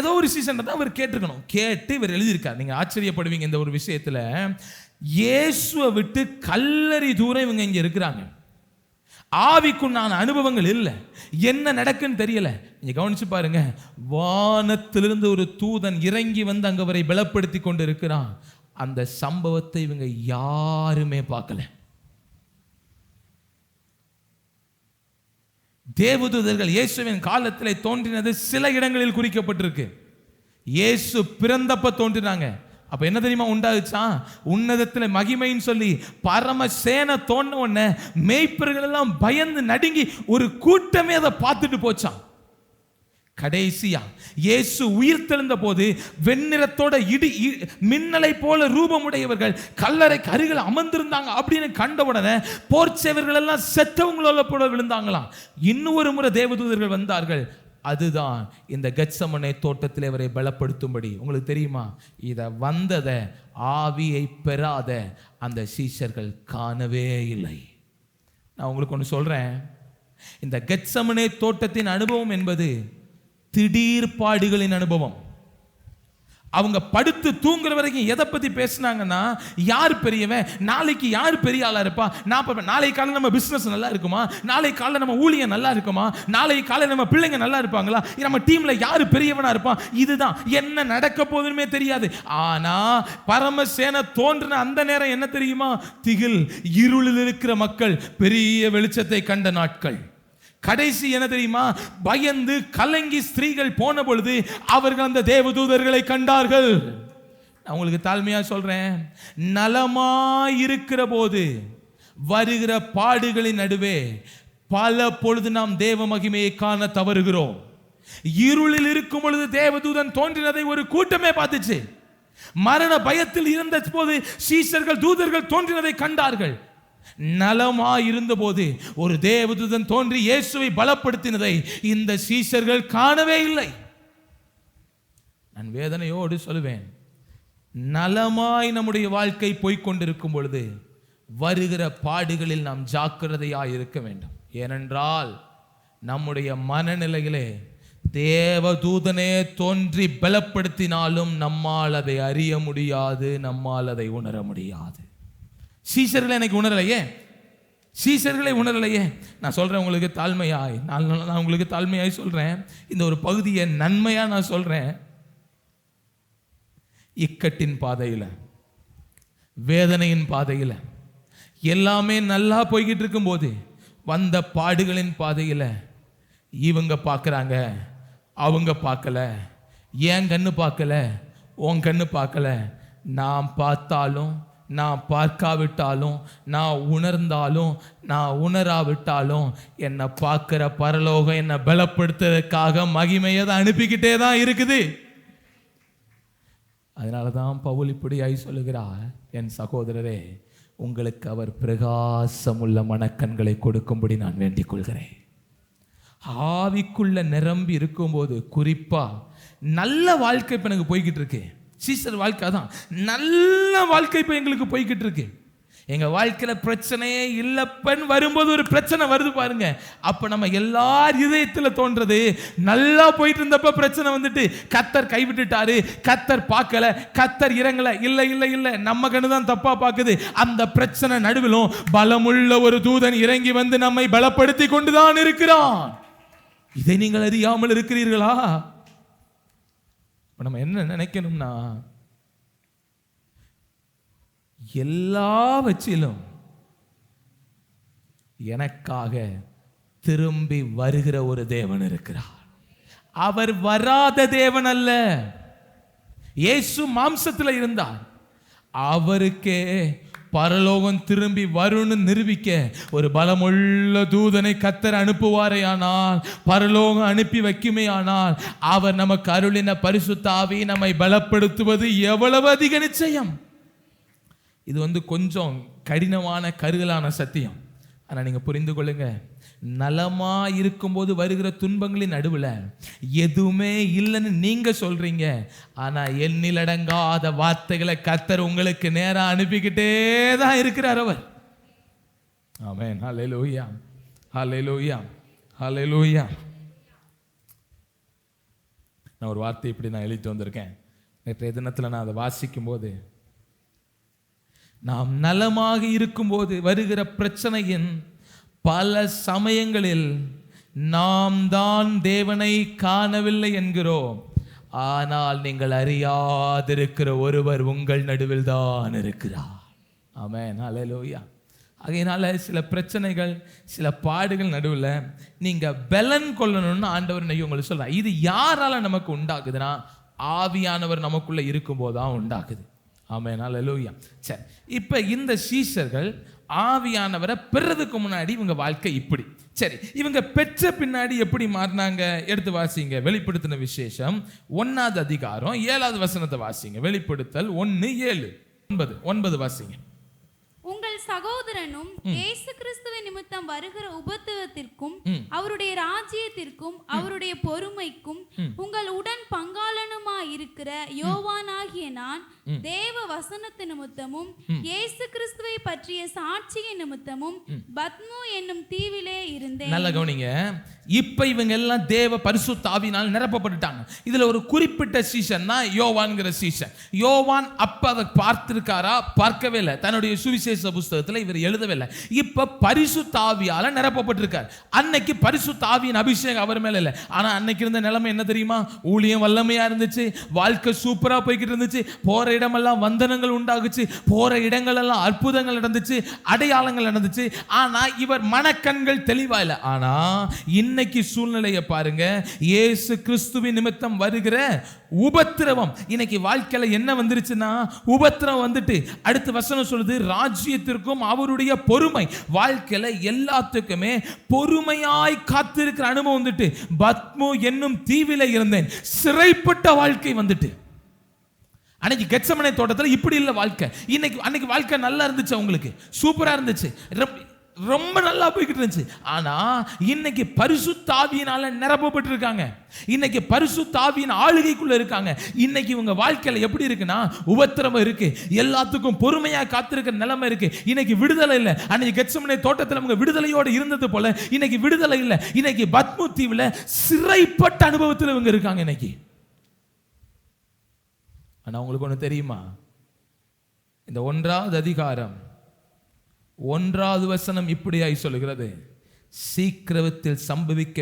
ஏதோ ஒரு சீசன் தான் அவர் கேட்டிருக்கணும். கேட்டு இவர் எழுதியிருக்கார். நீங்க ஆச்சரியப்படுவீங்க இந்த ஒரு விஷயத்துல. இயேசுவை விட்டு கல்லறி தூரம் இவங்க இங்க இருக்கிறாங்க. ஆவிக்குண்டான அனுபவங்கள் இல்லை. என்ன நடக்குன்னு தெரியல. நீங்க கவனிச்சு பாருங்க. வானத்திலிருந்து ஒரு தூதன் இறங்கி அங்க அவரை பலப்படுத்தி கொண்டு இருக்கிறான். அந்த சம்பவத்தை இவங்க யாருமே பார்க்கல. தேவதூதர்கள் இயேசுவின் காலத்தில் தோன்றினது சில இடங்களில் குறிக்கப்பட்டிருக்கு. இயேசு பிறந்தப்ப தோன்றினாங்க. அப்ப என்ன தெரியுமா உண்டாகுச்சா? உன்னதத்தில் மகிமைன்னு சொல்லி பரமசேன தோன்ற உடனே மேய்ப்பர்கள் எல்லாம் பயந்து நடுங்கி ஒரு கூட்டமே அதை பார்த்துட்டு போச்சான். கடைசியா இயேசு உயிர் தெழுந்த போது வெண்ணிறத்தோட மின்னலை போல ரூபமுடையவர்கள் கல்லறைக்கு அருகில் அமர்ந்திருந்தாங்க அப்படின்னு கண்ட உடனே போர்ச்சேவர்கள் எல்லாம் செத்தவங்களோட போல விழுந்தாங்களாம். இன்னும் ஒரு முறை தேவதூதர்கள் வந்தார்கள். அதுதான் இந்த கெத்சமனே தோட்டத்தில் அவரை பலப்படுத்தும்படி. உங்களுக்கு தெரியுமா, இதை வந்ததை ஆவியை பெறாத அந்த சீஷர்கள் காணவே இல்லை. நான் உங்களுக்கு ஒன்று சொல்றேன். இந்த கெத்சமனே தோட்டத்தின் அனுபவம் என்பது திடீர் பாடுகளின் அனுபவம். அவங்க படுத்து தூங்குற வரைக்கும் எதை பத்தி பேசினாங்கன்னா, யார் பெரியவன், நாளைக்கு யார் பெரிய ஆளா இருப்பா, நாளைக்கு காலையில் நம்ம பிசினஸ் நல்லா இருக்குமா, நாளைக்கு காலையில் நம்ம ஊழியம் நல்லா இருக்குமா, நாளைக்கு காலையில் நம்ம பிள்ளைங்க நல்லா இருப்பாங்களா, நம்ம டீம்ல யார் பெரியவனா இருப்பான். இதுதான் என்ன நடக்க போதுமே தெரியாது. ஆனா பரமசேன தோன்றின அந்த நேரம் என்ன தெரியுமா? திகில், இருளில் இருக்கிற மக்கள் பெரிய வெளிச்சத்தை கண்ட நாட்கள். கடைசி என்ன தெரியுமா? பயந்து கலங்கி ஸ்திரீகள் போன பொழுது அவர்கள் அந்த தேவதூதர்களை கண்டார்கள். நான் உங்களுக்கு தாழ்மையா சொல்றேன், நலமாயிருக்கிற போது வருகிற பாடுகளின் நடுவே பல பொழுது நாம் தேவ மகிமையை காண தவறுகிறோம். இருளில் இருக்கும் பொழுது தேவதூதன் தோன்றினதை ஒரு கூட்டமே பார்த்துச்சு. மரண பயத்தில் இருந்த போது சீஷர்கள் தூதர்கள் தோன்றினதை கண்டார்கள். நலமாயிருந்த போது ஒரு தேவதூதன் தோன்றி இயேசுவை பலப்படுத்தினதை இந்த சீஷர்கள் காணவே இல்லை. நான் வேதனையோடு சொல்லுவேன், நலமாய் நம்முடைய வாழ்க்கை போய்கொண்டிருக்கும் பொழுது வருகிற பாடுகளில் நாம் ஜாக்கிரதையாய் இருக்க வேண்டும். ஏனென்றால் நம்முடைய மனநிலையிலே தேவதூதனே தோன்றி பலப்படுத்தினாலும் நம்மால் அதை அறிய முடியாது, நம்மால் அதை உணர முடியாது. சீஷர்கள் எனக்கு உணரலையே. சீஷர்களை உணரலையே. நான் சொல்றேன் உங்களுக்கு தாழ்மையாய், நான் உங்களுக்கு தாழ்மையாய் சொல்றேன், இந்த ஒரு பகுதியை நன்மையா நான் சொல்றேன். இக்கட்டின் பாதையில், வேதனையின் பாதையில், எல்லாமே நல்லா போய்கிட்டு இருக்கும்போது வந்த பாடுகளின் பாதையில் இவங்க பார்க்குறாங்க, அவங்க பார்க்கல. என் கண்ணு பார்க்கல, உன் கண்ணு பார்க்கல. நான் பார்த்தாலும், நான் பார்க்காவிட்டாலும், நான் உணர்ந்தாலும், நான் உணராவிட்டாலும், என்னை பார்க்குற பரலோகம் என்னை பலப்படுத்துறதுக்காக மகிமையை தான் அனுப்பிக்கிட்டே தான் இருக்குது. அதனால தான் பவுல் இப்படியாய் சொல்லுகிறார், என் சகோதரரே, உங்களுக்கு அவர் பிரகாசமுள்ள மனக்கண்களை கொடுக்கும்படி நான் வேண்டிக் கொள்கிறேன். ஆவிக்குள்ள நிரம்பி இருக்கும்போது, குறிப்பா நல்ல வாழ்க்கை இப்ப எனக்கு போய்கிட்டு இருக்கு. சீசர் வாழ்க்கை தான் நல்ல வாழ்க்கை இப்ப எங்களுக்கு போய்கிட்டு இருக்கு. எங்க வாழ்க்கையில பிரச்சனையே இல்லப்பன் வரும்போது ஒரு பிரச்சனை வருது பாருங்க, அப்ப நம்ம எல்லார் இதயத்துல தோன்றது, நல்லா போயிட்டு இருந்தப்ப பிரச்சனை வந்துட்டு கத்தர் கைவிட்டுட்டாரு, கத்தர் பார்க்கல, கத்தர் இறங்கல. இல்ல இல்ல இல்ல, நம்ம கண்ணுதான் தப்பா பார்க்குது. அந்த பிரச்சனை நடுவிலும் பலமுள்ள ஒரு தூதன் இறங்கி வந்து நம்மை பலப்படுத்தி கொண்டுதான் இருக்கிறான். இதை நீங்கள் அறியாமல் இருக்கிறீர்களா? நம்ம என்ன நினைக்கணும்னா, எல்லாவற்றிலும் எனக்காக திரும்பி வருகிற ஒரு தேவன் இருக்கிறார். அவர் வராத தேவன் அல்ல. இயேசு மாம்சத்துல இருந்தார். அவருக்கே பரலோகம் திரும்பி வரும்னு நிரூபிக்க ஒரு பலமுள்ள தூதனை கத்தர் அனுப்புவாரே ஆனால், பரலோகம் அனுப்பி வைக்குமே ஆனால், அவர் நமக்கு அருளின பரிசுத்த ஆவி நம்மை பலப்படுத்துவது எவ்வளவு அதிக நிச்சயம். இது கொஞ்சம் கடினமான கருகலான சத்தியம். ஆனால் நீங்கள் புரிந்து கொள்ளுங்க, நலமா இருக்கும்போது வருகிற துன்பங்களின் நடுவில் எதுவுமே இல்லைன்னு நீங்க சொல்றீங்க, ஆனா எண்ணிலடங்காத வார்த்தைகளை கர்த்தர் உங்களுக்கு நேரா அனுப்பிக்கிட்டே தான் இருக்கிறார் அவர். ஆமென். ஹல்லேலூயா, ஹல்லேலூயா, ஹல்லேலூயா. நான் ஒரு வார்த்தை இப்படி நான் எழுதிட்டு வந்திருக்கேன். நேற்றைய தினத்தில் நான் அதை வாசிக்கும் போது, நாம் நலமாக இருக்கும்போது வருகிற பிரச்சனையின் பல சமயங்களில் நாம் தான் தேவனை காணவில்லை என்கிறோம். ஆனால் நீங்கள் அறியாதிருக்கிற ஒருவர் உங்கள் நடுவில் தான் இருக்கிறார். ஆமென். ஹல்லேலூயா. அதனால சில பிரச்சனைகள், சில பாடுகள் நடுவில் நீங்க பலன் கொள்ளணும்னு ஆண்டவர் இன்னைக்கு உங்களுக்கு சொல்றார். இது யாரால நமக்கு உண்டாக்குதுன்னா, ஆவியானவர் நமக்குள்ள இருக்கும்போது தான் உண்டாக்குது. ஆமென். ஹல்லேலூயா. சரி, இப்போ இந்த சீஷர்கள் ஆவியானவரை பெறதுக்கு முன்னாடி இவங்க வாழ்க்கை இப்படி. சரி, இவங்க பெற்ற பின்னாடி எப்படி மாறினாங்க? எடுத்து வாசிங்க. வெளிப்படுத்தின விசேஷம் 1ஆம் அதிகாரம் 7வது வசனத்தை வாசிங்க. வெளிப்படுத்தல் 1:7, 9 வாசிங்க. உங்கள் சகோதரனும் இயேசு கிறிஸ்துவின் நிமித்தம் வருகிற உபத்திரவத்திற்கும் அவருடைய ராஜ்யத்திற்கும் அவருடைய பொறுமைக்கும் உங்கள் உடன் பங்காளனுமாய் இருக்கிற யோவானாகிய நான் தேவ வசனத்து நிமித்தமும் இயேசு கிறிஸ்துவை பற்றிய சாட்சியின் நிமித்தமும் பத்மு என்னும் தீவிலே இருந்தேன். நல்ல கவனிங்க. இப்ப இவங்க எல்லாம் தேவ பரிசுத்த ஆவியினால் நிரப்பப்பட்டுட்டாங்க. இதுல ஒரு குறிப்பிட்ட சீசன் தான் யோவான்ங்கிற சீசன். யோவான் அப்ப அதை பார்த்திருக்காரா? பார்க்கவே இல்லை. தன்னுடைய சுவிசேஷ புஸ்தகத்துல இவர் எழுதவே இல்லை. இப்ப பரிசுத்த ஆவியால நிரப்பப்பட்டிருக்கார். அன்னைக்கு பரிசுத்த ஆவியின் அபிஷேகம் அவர் மேல இல்லை. ஆனா அன்னைக்கு இருந்த நிலைமை என்ன தெரியுமா? ஊழியம் வல்லமையா இருந்துச்சு, வாழ்க்கை சூப்பரா போய்கிட்டு இருந்துச்சு, போற இடமெல்லாம் வந்தனங்கள் உண்டாகுச்சு, போற இடங்கள் எல்லாம் அற்புதங்கள் நடந்துச்சு, அடையாளங்கள் நடந்துச்சு. ஆனா இவர் மனக்கண்கள் தெளிவா இல்லை. ஆனா இன்னைக்கு சூழ்நிலையை பாருங்க. இயேசு கிறிஸ்துவின் நிமித்தம் வருகிற உபத்திரவம், இன்னைக்கு வாழ்க்கையில என்ன வந்துருச்சுன்னா உபத்திரவம் வந்துட்டு, அடுத்த வசனம் சொல்லுது ராஜ்யத்திற்கும் அவருடைய பொறுமை. வாழ்க்கையில எல்லாத்துக்குமே பொறுமையாய் காத்திருக்கிற அனுபவம் வந்துட்டு, பத்மு என்னும் தீவில இருந்தேன், சிறைப்பட்ட வாழ்க்கை வந்துட்டு. அன்னைக்கு கெத்சமனே தோட்டத்தில் இப்படி இல்லை வாழ்க்கை. அன்னைக்கு வாழ்க்கை நல்லா இருந்துச்சு, அவங்களுக்கு சூப்பரா இருந்துச்சு, ரொம்ப நல்லா போய்கிட்டு இருந்துச்சு. ஆனா இன்னைக்கு பரிசுத்த ஆவியினால நிரப்பப்பட்டு இருக்காங்க. இன்னைக்கு பரிசுத்த ஆவியின் ஆளுகைக்குள்ள இருக்காங்க. இன்னைக்கு இவங்க வாழ்க்கையில எப்படி இருக்குன்னா உபத்திரவம் இருக்கு, எல்லாத்துக்கும் பொறுமையா காத்திருக்கிற நிலைமை இருக்கு. இன்னைக்கு விடுதலை இல்லை. அன்னைக்கு கெத்சமனே தோட்டத்தில் அவங்க விடுதலையோடு இருந்தது போல இன்னைக்கு விடுதலை இல்லை. இன்னைக்கு பத்மு தீவுல சிறைப்பட்ட அனுபவத்தில் இவங்க இருக்காங்க இன்னைக்கு. ஆனா உங்களுக்கு ஒண்ணு தெரியுமா? இந்த 1ஆவது அதிகாரம் 1வது வசனம் இப்படியாய் சொல்லுகிறது, சீக்கிரத்தில் சம்பவிக்க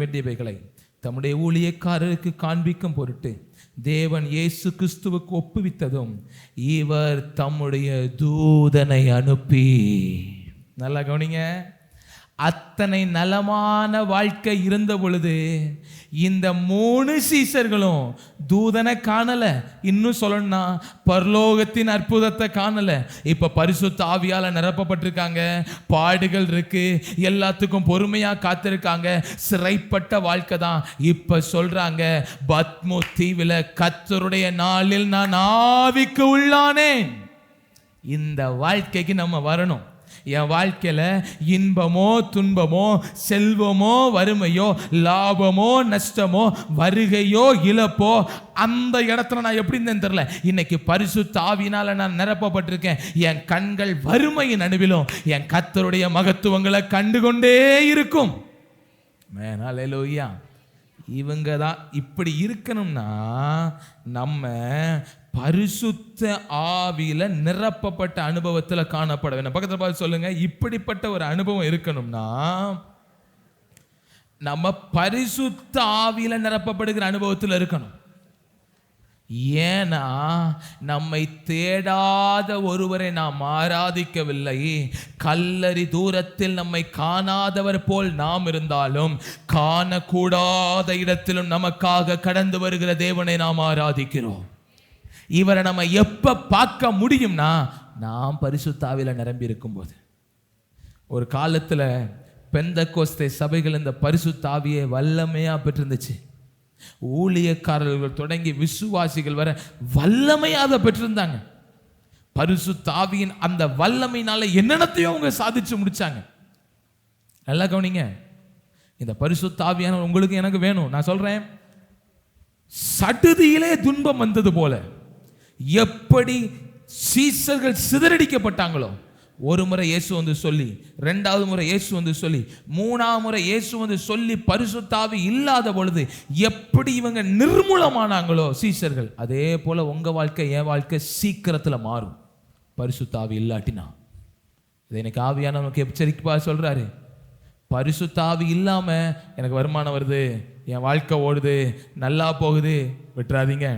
வேண்டியவைகளை தம்முடைய ஊழியக்காரருக்கு காண்பிக்கும் பொருட்டு தேவன் இயேசு கிறிஸ்துவுக்கு ஒப்புவித்ததும் இவர் தம்முடைய தூதனை அனுப்பி. நல்லா கவனிங்க, அத்தனை நலமான வாழ்க்கை இருந்த பொழுது இந்த 3 சீசர்களும் தூதனை காணல, இன்னும் சொல்லணும்னா பரலோகத்தின் அற்புதத்தை காணல. இப்ப பரிசுத்த ஆவியால நிரப்பப்பட்டிருக்காங்க, பாடுகள் இருக்கு, எல்லாத்துக்கும் பொறுமையா காத்திருக்காங்க, சிறைப்பட்ட வாழ்க்கை தான். இப்ப சொல்றாங்க, பத்மோ தீவில கர்த்தருடைய நாளில் நான் ஆவிக்கு உள்ளானேன். இந்த வாழ்க்கைக்கு நம்ம வரணும். என் வாழ்க்கையில இன்பமோ துன்பமோ, செல்வமோ வறுமையோ, லாபமோ நஷ்டமோ, வருகையோ இழப்போ, அந்த இடத்துல நான் எப்படி இருந்தேன்னு தெரியல. இன்னைக்கு பரிசுத்த ஆவியினால நான் நிரப்பப்பட்டிருக்கேன். என் கண்கள் வறுமையின் நடுவிலும் என் கர்த்தருடைய மகத்துவங்களை கண்டுகொண்டே இருக்கும். ஹல்லேலூயா. இவங்க தான் இப்படி இருக்கணும்னா நம்ம பரிசுத்த ஆவியில நிரப்பப்பட்ட அனுபவத்துல காணப்பட வேண்டும். பக்கத்துல பார்த்து சொல்லுங்க, இப்படிப்பட்ட ஒரு அனுபவம் இருக்கணும்னா நம்ம பரிசுத்த ஆவியில நிரப்பப்படுகிற அனுபவத்தில் இருக்கணும். ஏன்னா நம்மை தேடாத ஒருவரை நாம் ஆராதிக்கவில்லை. கல்லறி தூரத்தில் நம்மை காணாதவர் போல் நாம் இருந்தாலும் காணக்கூடாத இடத்திலும் நமக்காக கடந்து வருகிற தேவனை நாம் ஆராதிக்கிறோம். இவரை நம்ம எப்ப பார்க்க முடியும்னா நாம் பரிசுத்த ஆவியில நிரம்பி இருக்கும்போது. ஒரு காலத்துல பெந்தெக்கோஸ்தே சபைகள் இந்த பரிசுத்த ஆவியை வல்லமையா பெற்றிருந்துச்சு. ஊழியக்காரர்கள் தொடங்கி விசுவாசிகள் வர வல்லமையாக பெற்றிருந்தாங்க. பரிசுத்த ஆவியின் அந்த வல்லமையினால என்னென்னத்தையும் அவங்க சாதிச்சு முடிச்சாங்க. நல்லா கவனிங்க, இந்த பரிசுத்த ஆவியான உங்களுக்கு எனக்கு வேணும். நான் சொல்றேன், சடுதியிலே துன்பம் வந்தது போல எப்படி சீசர்கள் சிதறடிக்கப்பட்டாங்களோ, ஒரு முறை இயேசு வந்து சொல்லி, 2வது முறை இயேசு வந்து சொல்லி, 3ஆவது முறை இயேசு வந்து சொல்லி பரிசுத்த ஆவி இல்லாத பொழுது எப்படி இவங்க நிர்மூலமானாங்களோ சீசர்கள், அதே போல உங்க வாழ்க்கை என் வாழ்க்கை சீக்கிரத்துல மாறும் பரிசுத்த ஆவி இல்லாட்டினா. இதை எனக்கு ஆவியானவனுக்கு எச்சரிக்கைப்பா சொல்றாரு. பரிசுத்த ஆவி இல்லாம எனக்கு வருமானம் வருது, என் வாழ்க்கை ஓடுது, நல்லா போகுது, விட்டுறாதீங்க.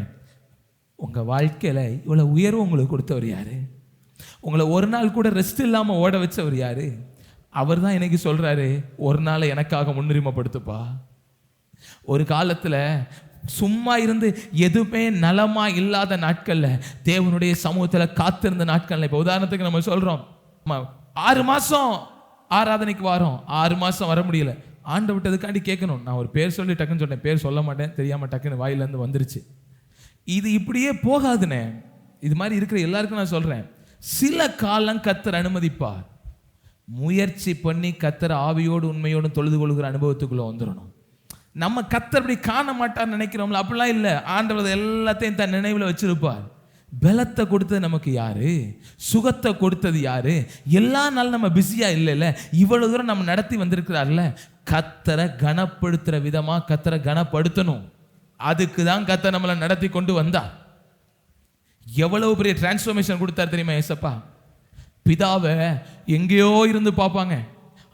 உங்க வாழ்க்கையில இவ்வளவு உயர்வு உங்களுக்கு கொடுத்தவர் யாரு? உங்களை ஒரு நாள் கூட ரெஸ்ட் இல்லாம ஓட வச்சவர் யாரு? அவர் தான் எனக்கு சொல்றாரு, ஒரு நாளை எனக்காக முன்னுரிமைப்படுத்துப்பா. ஒரு காலத்துல சும்மா இருந்து எதுவுமே நலமா இல்லாத நாட்கள்ல தேவனுடைய சமூகத்துல காத்திருந்த நாட்கள்ல, இப்ப உதாரணத்துக்கு நம்ம சொல்றோம், 6 மாசம் ஆராதனைக்கு வரோம், 6 மாசம் வர முடியல, ஆண்டு விட்டதுக்காண்டி கேட்கணும். நான் ஒரு பேர் சொல்லி டக்குன்னு சொன்னேன், பேர் சொல்ல மாட்டேன், தெரியாம டக்குன்னு வாயில இருந்து வந்துருச்சு. இது இப்படியே போகாதுனே. இது மாதிரி இருக்கிற எல்லாருக்கும் நான் சொல்றேன், சில காலம் கர்த்தர் அனுமதிப்பார். முயற்சி பண்ணி கர்த்தர் ஆவியோடு உண்மையோடு தொழுது கொள்கிற அனுபவத்துக்குள்ள வந்துடணும். நம்ம கர்த்தர் இப்படி காண மாட்டார் நினைக்கிறோம்ல, அப்படிலாம் இல்லை. ஆண்டவர் எல்லாத்தையும் தன் நினைவில் வச்சிருப்பார். பலத்தை கொடுத்தது நமக்கு யாரு? சுகத்தை கொடுத்தது யாரு? எல்லா நாளும் நம்ம பிஸியா இல்லைல்ல, இவ்வளவு தூரம் நம்ம நடத்தி வந்திருக்கிறார்ல. கர்த்தரை கனப்படுத்துற விதமா கர்த்தரை கனப்படுத்தணும். அதுக்கு தான் கர்த்தர் நம்மளை நடத்தி கொண்டு வந்தா. எவ்வளவு பெரிய டிரான்ஸ்ஃபர்மேஷன் கொடுத்தார் தெரியுமா ஏசப்பா? பிதாவை எங்கேயோ இருந்து பார்ப்பாங்க,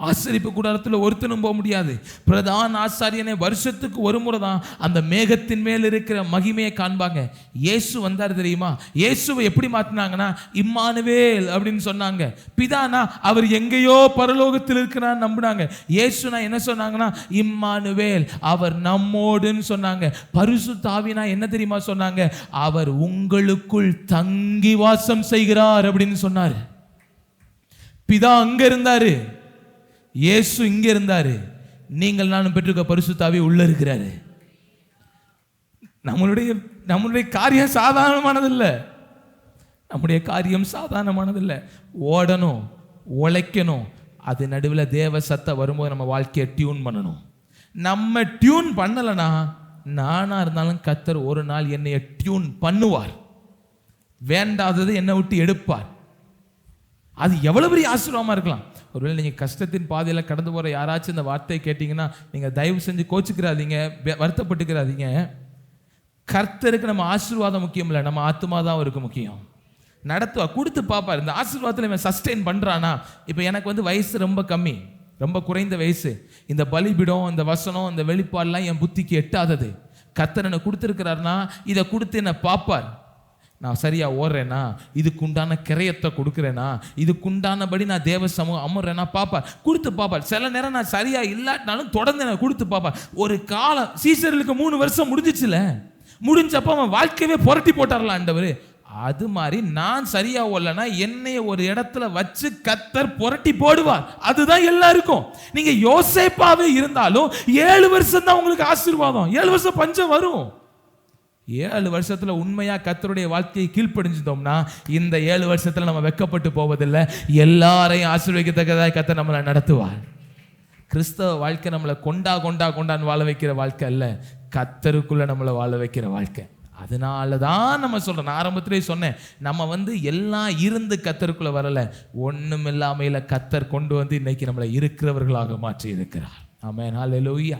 ஆசரிப்பு கூடாரத்தில் ஒருத்தனும் போக முடியாது. பிரதான ஆசாரியனை வருஷத்துக்கு ஒரு முறை தான் அந்த மேகத்தின் மேல் இருக்கிற மகிமையை காண்பாங்க. இயேசு வந்தார் தெரியுமா? இயேசுவை எப்படி மாற்றினாங்கன்னா இம்மானுவேல் அப்படின்னு சொன்னாங்க. பிதானா அவர் எங்கேயோ பரலோகத்தில் இருக்கிறான்னு நம்பினாங்க. இயேசுனா என்ன சொன்னாங்கன்னா இம்மானுவேல், அவர் நம்மோடுன்னு சொன்னாங்க. பரிசுத்த ஆவினா என்ன தெரியுமா சொன்னாங்க? அவர் உங்களுக்குள் தங்கி வாசம் செய்கிறார் அப்படின்னு சொன்னார். பிதா அங்க இருந்தாரு, இயேசு இங்க இருந்தாரு. நீங்கள் நானும் பெற்றுக்க பரிசுத்த ஆவி உள்ள இருக்கிறாரு. நம்மளுடைய காரியம் சாதாரணமானதில்லை. நம்முடைய காரியம் சாதாரணமானதில்லை. ஓடணும், உழைக்கணும். அது நடுவில் தேவ சத்தம் வரும்போது நம்ம வாழ்க்கையை டியூன் பண்ணணும். நம்ம டியூன் பண்ணலைன்னா நானா இருந்தாலும் கர்த்தர் ஒரு நாள் என்னைய டியூன் பண்ணுவார். வேண்டாதது என்னை விட்டு எடுப்பார். அது எவ்வளவு பெரிய ஆசீர்வாதமா இருக்கலாம். ஒருவேளை நீங்கள் கஷ்டத்தின் பாதையில் கடந்து போகிற யாராச்சும் இந்த வார்த்தையை கேட்டிங்கன்னா நீங்கள் தயவு செஞ்சு கோச்சிக்கிறாதீங்க, வருத்தப்பட்டுக்கிறாதீங்க. கர்த்தருக்கு நம்ம ஆசீர்வாதம் முக்கியம் இல்லை, நம்ம ஆத்மா தான் அவருக்கு முக்கியம். நடத்துவார், கொடுத்து பார்ப்பார். இந்த ஆசீர்வாதத்தில் இவன் சஸ்டெயின் பண்றானா? இப்போ எனக்கு வந்து வயசு ரொம்ப கம்மி, ரொம்ப குறைந்த வயசு. இந்த பலிபிடம், இந்த வசனம், இந்த வெளிப்பாடுலாம் என் புத்திக்கு எட்டாதது. கர்த்தர் எனக்கு கொடுத்துருக்கிறாருன்னா இதை கொடுத்து என்னை பார்ப்பார். நான் சரியா ஓடுறேனா, இதுக்குண்டான கிரயத்தை கொடுக்குறேனா, இதுக்குண்டானபடி நான் தேவ சமூகம் அமர்றேனா பார்ப்பார், கொடுத்து பார்ப்பார். சில நேரம் நான் சரியா இல்லாட்டினாலும் தொடர்ந்து எனக்கு கொடுத்து பார்ப்பார். ஒரு காலம் சீசர்களுக்கு 3 வருஷம் முடிஞ்சிச்சுல, முடிஞ்சப்ப அவன் வாழ்க்கையவே புரட்டி போட்டார்ல ஆண்டவர். அது மாதிரி நான் சரியா ஓடலன்னா என்னைய ஒரு இடத்துல வச்சு கர்த்தர் புரட்டி போடுவார். அதுதான் எல்லாருக்கும். நீங்க யோசேப்பாவே இருந்தாலும் 7 வருஷம் தான் உங்களுக்கு ஆசீர்வாதம். 7 வருஷம் பஞ்சம் வரும். 7 வருஷத்துல உண்மையா கர்த்தருடைய வாழ்க்கையை கீழ்ப்படிஞ்சிட்டோம்னா இந்த 7 வருஷத்துல நம்ம வெட்கப்பட்டு போவதில்லை. எல்லாரையும் ஆசீர்வதிக்கத்தக்கதாக கர்த்தர் நம்மளை நடத்துவார். கிறிஸ்தவ வாழ்க்கை நம்மளை கொண்டான்னு வாழ வைக்கிற வாழ்க்கை அல்ல, கர்த்தருக்குள்ள நம்மளை வாழ வைக்கிற வாழ்க்கை. அதனால தான் நம்ம சொல்றோம், நான் ஆரம்பத்திலே சொன்னேன், நம்ம வந்து எல்லாம் இருந்து கர்த்தருக்குள்ள வரல, ஒண்ணும் இல்லாமையில கர்த்தர் கொண்டு வந்து இன்னைக்கு நம்மளை இருக்கிறவர்களாக மாற்றி இருக்கிறார். ஆமென், ஹல்லேலூயா.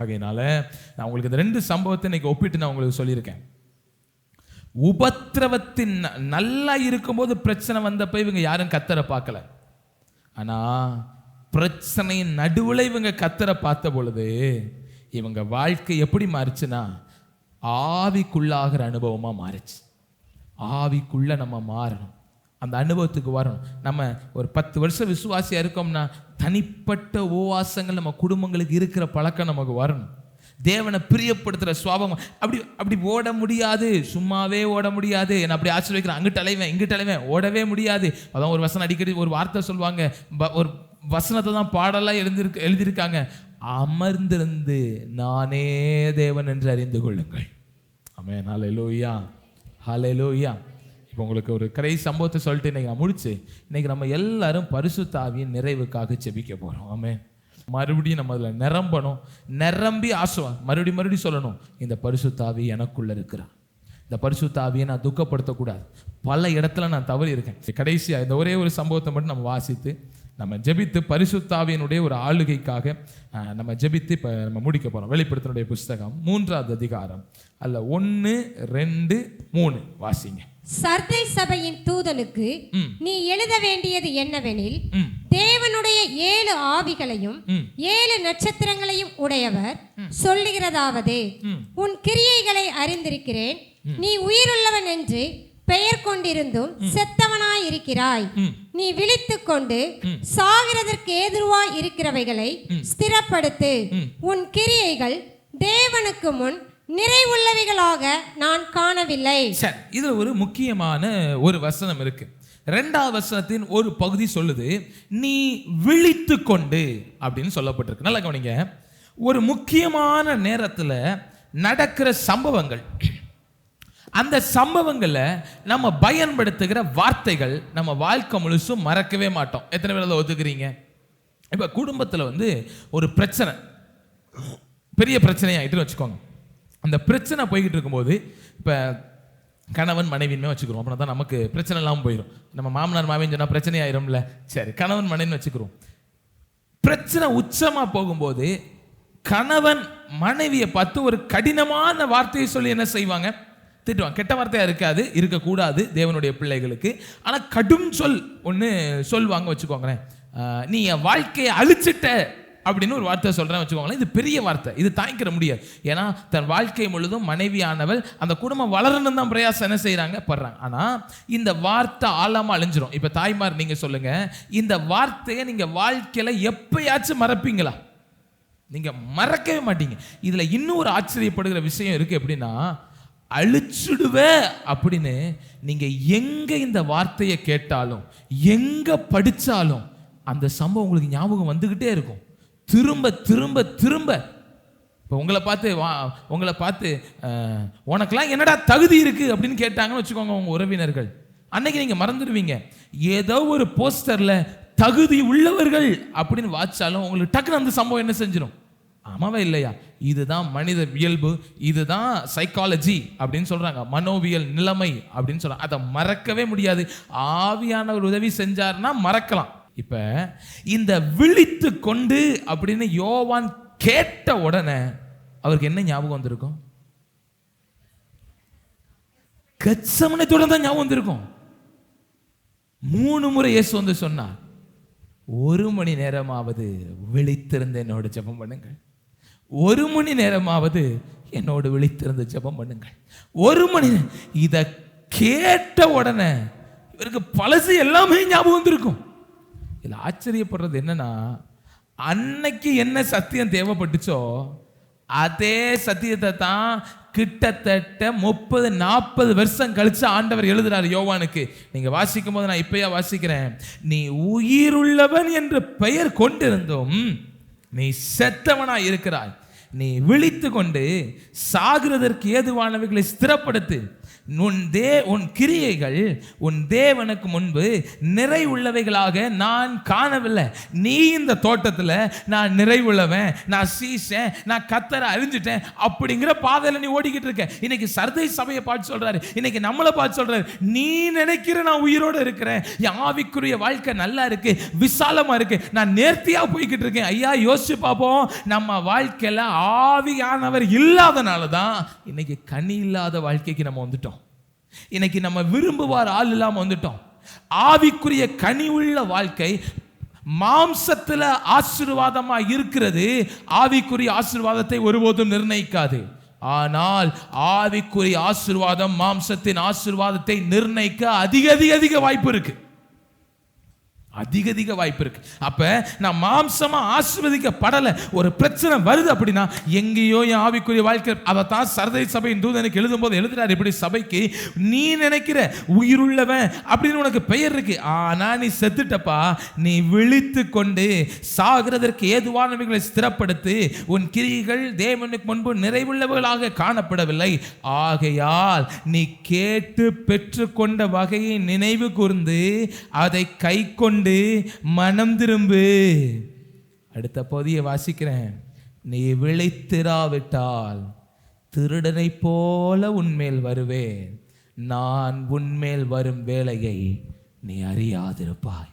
அதனால நான் உங்களுக்கு இந்த 2 சம்பவத்தை இன்னைக்கு ஒப்பிட்டு நான் உங்களுக்கு சொல்லியிருக்கேன். உபத்திரவத்தின் நல்லா இருக்கும்போது பிரச்சனை வந்தப்ப இவங்க யாரும் கர்த்தரை பார்க்கல. ஆனா பிரச்சனையின் நடுவில் இவங்க கர்த்தரை பார்த்த பொழுது இவங்க வாழ்க்கை எப்படி மாறிச்சுன்னா ஆவிக்குள்ளாகிற அனுபவமா மாறிச்சு. ஆவிக்குள்ள நம்ம மாறணும், அந்த அனுபவத்துக்கு வரணும். நம்ம ஒரு 10 வருஷம் விசுவாசியா இருக்கோம்னா தனிப்பட்ட உபவாசங்கள் நம்ம குடும்பங்களுக்கு இருக்கிற பழக்கம் நமக்கு வரணும். தேவனை பிரியப்படுத்துகிற சுவாபம். அப்படி ஓட முடியாது, சும்மாவே ஓட முடியாது. நான் அப்படி ஆசீர்வதிக்கிறேன், அங்கிட்டு அலைவேன் இங்கிட்டு அலைவேன், ஓடவே முடியாது. அதான் ஒரு வசனம் அடிக்கடி ஒரு வார்த்தை சொல்லுவாங்க, ஒரு வசனத்தை தான் பாடலாம் எழுதியிருக்காங்க, அமர்ந்திருந்து நானே தேவன் என்று அறிந்து கொள்ளுங்கள். ஆமென், ஹல்லேலூயா, ஹல்லேலூயா. இப்போ உங்களுக்கு ஒரு கரை சம்பவத்தை சொல்லிட்டு இன்னைக்கு நான் முடிச்சு, இன்னைக்கு நம்ம எல்லாரும் பரிசுத்த ஆவியின் நிறைவுக்காக ஜெபிக்க போறோம். ஆமென். மறுபடியும் நம்ம அதில் நிரம்பணும், நிரம்பி மறுபடியும் சொல்லணும், இந்த பரிசுத்த ஆவி எனக்குள்ள இருக்கிறார். இந்த பரிசுத்த ஆவியை நான் துக்கப்படுத்தக்கூடாது. பல இடத்துல நான் தவறி இருக்கேன். கடைசியாக இந்த ஒரே ஒரு சம்பவத்தை மட்டும் நம்ம வாசித்து நம்ம ஜெபித்து பரிசுத்த ஆவியினுடைய ஒரு ஆளுகைக்காக நம்ம ஜெபித்து இப்போ நம்ம முடிக்க போகிறோம். வெளிப்படுத்தினுடைய புஸ்தகம் 3ஆவது அதிகாரம் அல்ல 1, 2, 3 வாசிங்க. சர்தை சபையின் தூதனுக்கு நீ எழுத வேண்டியது என்னவெனில், தேவனுடைய 7 ஆவிகளையும் 7 நட்சத்திரங்களையும் உடையவர் சொல்லுகிறதாவது, உன் கிரியைகளை அறிந்திருக்கிறேன், நீ உயிருள்ளவன் என்று பெயர் கொண்டிருந்தும் செத்தவனாய் இருக்கிறாய். நீ விழித்துக் கொண்டு சாகிறதற்கு ஏதுவாய் இருக்கிறவைகளை ஸ்திரப்படுத்து. உன் கிரியைகள் தேவனுக்கு முன் நிறைவுள்ளவைகளாக நான் காணவில்லை. சரி, இது ஒரு முக்கியமான ஒரு வசனம் இருக்கு. 2வது வசனத்தின் ஒரு பகுதி சொல்லுது, நீ விழித்து கொண்டு அப்படின்னு சொல்லப்பட்டிருக்கு. நல்லா கவனிங்க. ஒரு முக்கியமான நேரத்தில் நடக்கிற சம்பவங்கள், அந்த சம்பவங்களை நம்ம பயன்படுத்துகிற வார்த்தைகள் நம்ம வாழ்க்கை முழுசும் மறக்கவே மாட்டோம். எத்தனை பேர் அதை ஒத்துக்கிறீங்க? இப்போ குடும்பத்தில் வந்து ஒரு பிரச்சனை, பெரிய பிரச்சனையாயிட்டுன்னு வச்சுக்கோங்க. அந்த பிரச்சனை போய்கிட்டு இருக்கும்போது இப்போ கணவன் மனைவியுமே வச்சுக்கிறோம், அப்படின்னா தான் நமக்கு பிரச்சனை இல்லாமல் போயிடும். நம்ம மாமனார் மாமின்னு சொன்னால் பிரச்சனை ஆயிரும்ல. சரி, கணவன் மனைவின்னு வச்சுக்கிறோம். பிரச்சனை உச்சமாக போகும்போது கணவன் மனைவியை பார்த்து ஒரு கடினமான வார்த்தையை சொல்லி என்ன செய்வாங்க? திட்டுவாங்க. கெட்ட வார்த்தையாக இருக்காது, இருக்கக்கூடாது தேவனுடைய பிள்ளைகளுக்கு. ஆனால் கடும் சொல் ஒன்று சொல்வாங்க வச்சுக்கோங்களேன். நீ என் வாழ்க்கையை அழிச்சிட்ட அப்படின்னு ஒரு வார்த்தை சொல்கிறேன் வச்சுக்கோங்களேன். இது பெரிய வார்த்தை, இது தாங்கிக்கிற முடியாது. ஏன்னா தன் வாழ்க்கை முழுதும் மனைவியானவள் அந்த குடும்பம் வளரணும் தான் பிரயாசம் என்ன செய்கிறாங்க, படுறாங்க. ஆனால் இந்த வார்த்தை ஆழமாக அழிஞ்சிரும். இப்போ தாய்மார் நீங்கள் சொல்லுங்கள், இந்த வார்த்தையை நீங்கள் வாழ்க்கையில் எப்பயாச்சும் மறப்பீங்களா? நீங்கள் மறக்கவே மாட்டீங்க. இதில் இன்னும் ஒரு ஆச்சரியப்படுகிற விஷயம் இருக்குது. எப்படின்னா, அழிச்சுடுவ அப்படின்னு நீங்கள் எங்கே இந்த வார்த்தையை கேட்டாலும் எங்கே படித்தாலும் அந்த சம்பவம் உங்களுக்கு ஞாபகம் வந்துக்கிட்டே இருக்கும், திரும்ப திரும்ப திரும்ப. இப்போ உங்களை பார்த்து உனக்கெல்லாம் என்னடா தகுதி இருக்குது அப்படின்னு கேட்டாங்கன்னு வச்சுக்கோங்க உங்கள் உறவினர்கள். அன்னைக்கு நீங்கள் மறந்துடுவீங்க. ஏதோ ஒரு போஸ்டரில் தகுதி உள்ளவர்கள் அப்படின்னு வாச்சாலும் உங்களுக்கு டக்குன்னு அந்த சம்பவம் என்ன செஞ்சிடும்? ஆமாவே இல்லையா? இதுதான் மனித இயல்பு, இதுதான் சைக்காலஜி அப்படின்னு சொல்றாங்க, மனோவியல் நிலைமை அப்படின்னு சொல்றாங்க. அதை மறக்கவே முடியாது. ஆவியானவர் உதவி செஞ்சார்னா மறக்கலாம். இப்ப இந்த விழித்து கொண்டு அப்படின்னு யோவான் கேட்ட உடனே அவருக்கு என்ன ஞாபகம் வந்திருக்கும்? கெத்செமனே தோட்டம் தான் ஞாபகம் வந்திருக்கும். 3 முறை இயேசு வந்து சொன்னார், 1 மணி நேரமாவது விழித்திருந்து என்னோடு ஜெபம் பண்ணுங்கள். 1 மணி நேரமாவது என்னோடு விழித்திருந்து ஜெபம் பண்ணுங்கள். 1 மணி. இதை கேட்ட உடனே இவருக்கு பழசு எல்லாமே ஞாபகம் வந்திருக்கும். இதில் ஆச்சரியப்படுறது என்னன்னா, அன்னைக்கு என்ன சத்தியம் தேவைப்பட்டுச்சோ அதே சத்தியத்தை தான் கிட்டத்தட்ட 30-40 வருஷம் கழிச்சு ஆண்டவர் எழுதுறாரு யோவானுக்கு. நீங்க வாசிக்கும் போது நான் இப்பயா வாசிக்கிறேன், நீ உயிருள்ளவன் என்று பெயர் கொண்டிருந்தும் நீ செத்தவனா இருக்கிறாய். நீ விழித்து கொண்டு சாகிறதற்கு ஏதுவானவைகளை ஸ்திரப்படுத்து. உன் கிரியைகள் உன் தேவனுக்கு முன்பு நிறைவுள்ளவைகளாக நான் காணவில்லை. நீ இந்த தோட்டத்தில் நான் நிறைவுள்ளவன், நான் சீசன், நான் கத்தரை அறிஞ்சிட்டேன் அப்படிங்கிற பாதையில் நீ ஓடிக்கிட்டு இருக்க. இன்னைக்கு சர்தை சபையை பார்த்து சொல்றாரு, இன்னைக்கு நம்மளை பார்த்து சொல்றாரு, நீ நினைக்கிற நான் உயிரோடு இருக்கிறேன், என் ஆவிக்குரிய வாழ்க்கை நல்லா இருக்கு, விசாலமா இருக்கு, நான் நேர்த்தியா போய்கிட்டு இருக்கேன். ஐயா யோசிச்சு பார்ப்போம், நம்ம வாழ்க்கையில ஆவியானவர் இல்லாதனால தான் இன்னைக்கு கனி இல்லாத வாழ்க்கைக்கு நம்ம வந்துட்டோம். இன்னைக்கு நம்ம விரும்புவார் ஆள் இல்லாம வந்துட்டோம். ஆவிக்குரிய கனி உள்ள வாழ்க்கை மாம்சத்துல ஆசீர்வாதமா இருக்கிறது ஆவிக்குரிய ஆசீர்வாதத்தை ஒருபோதும் நிர்ணயிக்காது. ஆனால் ஆவிக்குரிய ஆசீர்வாதம் மாம்சத்தின் ஆசீர்வாதத்தை நிர்ணயிக்க அதிக வாய்ப்பு இருக்கு. அதிக வாய்ப்பு இருக்கு. அப்ப நான் மாம்சமா ஆசீர்வதிக்கப்படல, ஒரு பிரச்சனை வருது அப்படின்னா எங்கேயோ என் ஆவிக்குரிய வாழ்க்கை. அதை தான் சர்தை சபையின் தூதனுக்கு எழுதும் போது எழுதுறாரு, இப்படி சபைக்கு நீ நினைக்கிற உயிருள்ளவன் அப்படின்னு உனக்கு பெயர் இருக்கு, ஆனா நீ செத்துட்டப்பா. நீ விழித்து கொண்டு சாகிறதற்கு ஏதுவானவைகளை ஸ்திரப்படுத்து. உன் கிரியைகள் தேவனுக்கு முன்பு நிறைவுள்ளவர்களாக காணப்படவில்லை. ஆகையால் நீ கேட்டு பெற்றுக்கொண்ட வகையை நினைவு கூர்ந்து அதை கை கொண்டு மனம் திரும்பு. அடுத்த பகுதியை வாசிக்கிறேன். நீ விழித்திராவிட்டால் திருடனை போல உன்மேல் வருவேன், நான் உன்மேல் வரும் வேளையை நீ அறியாதிருப்பாய்.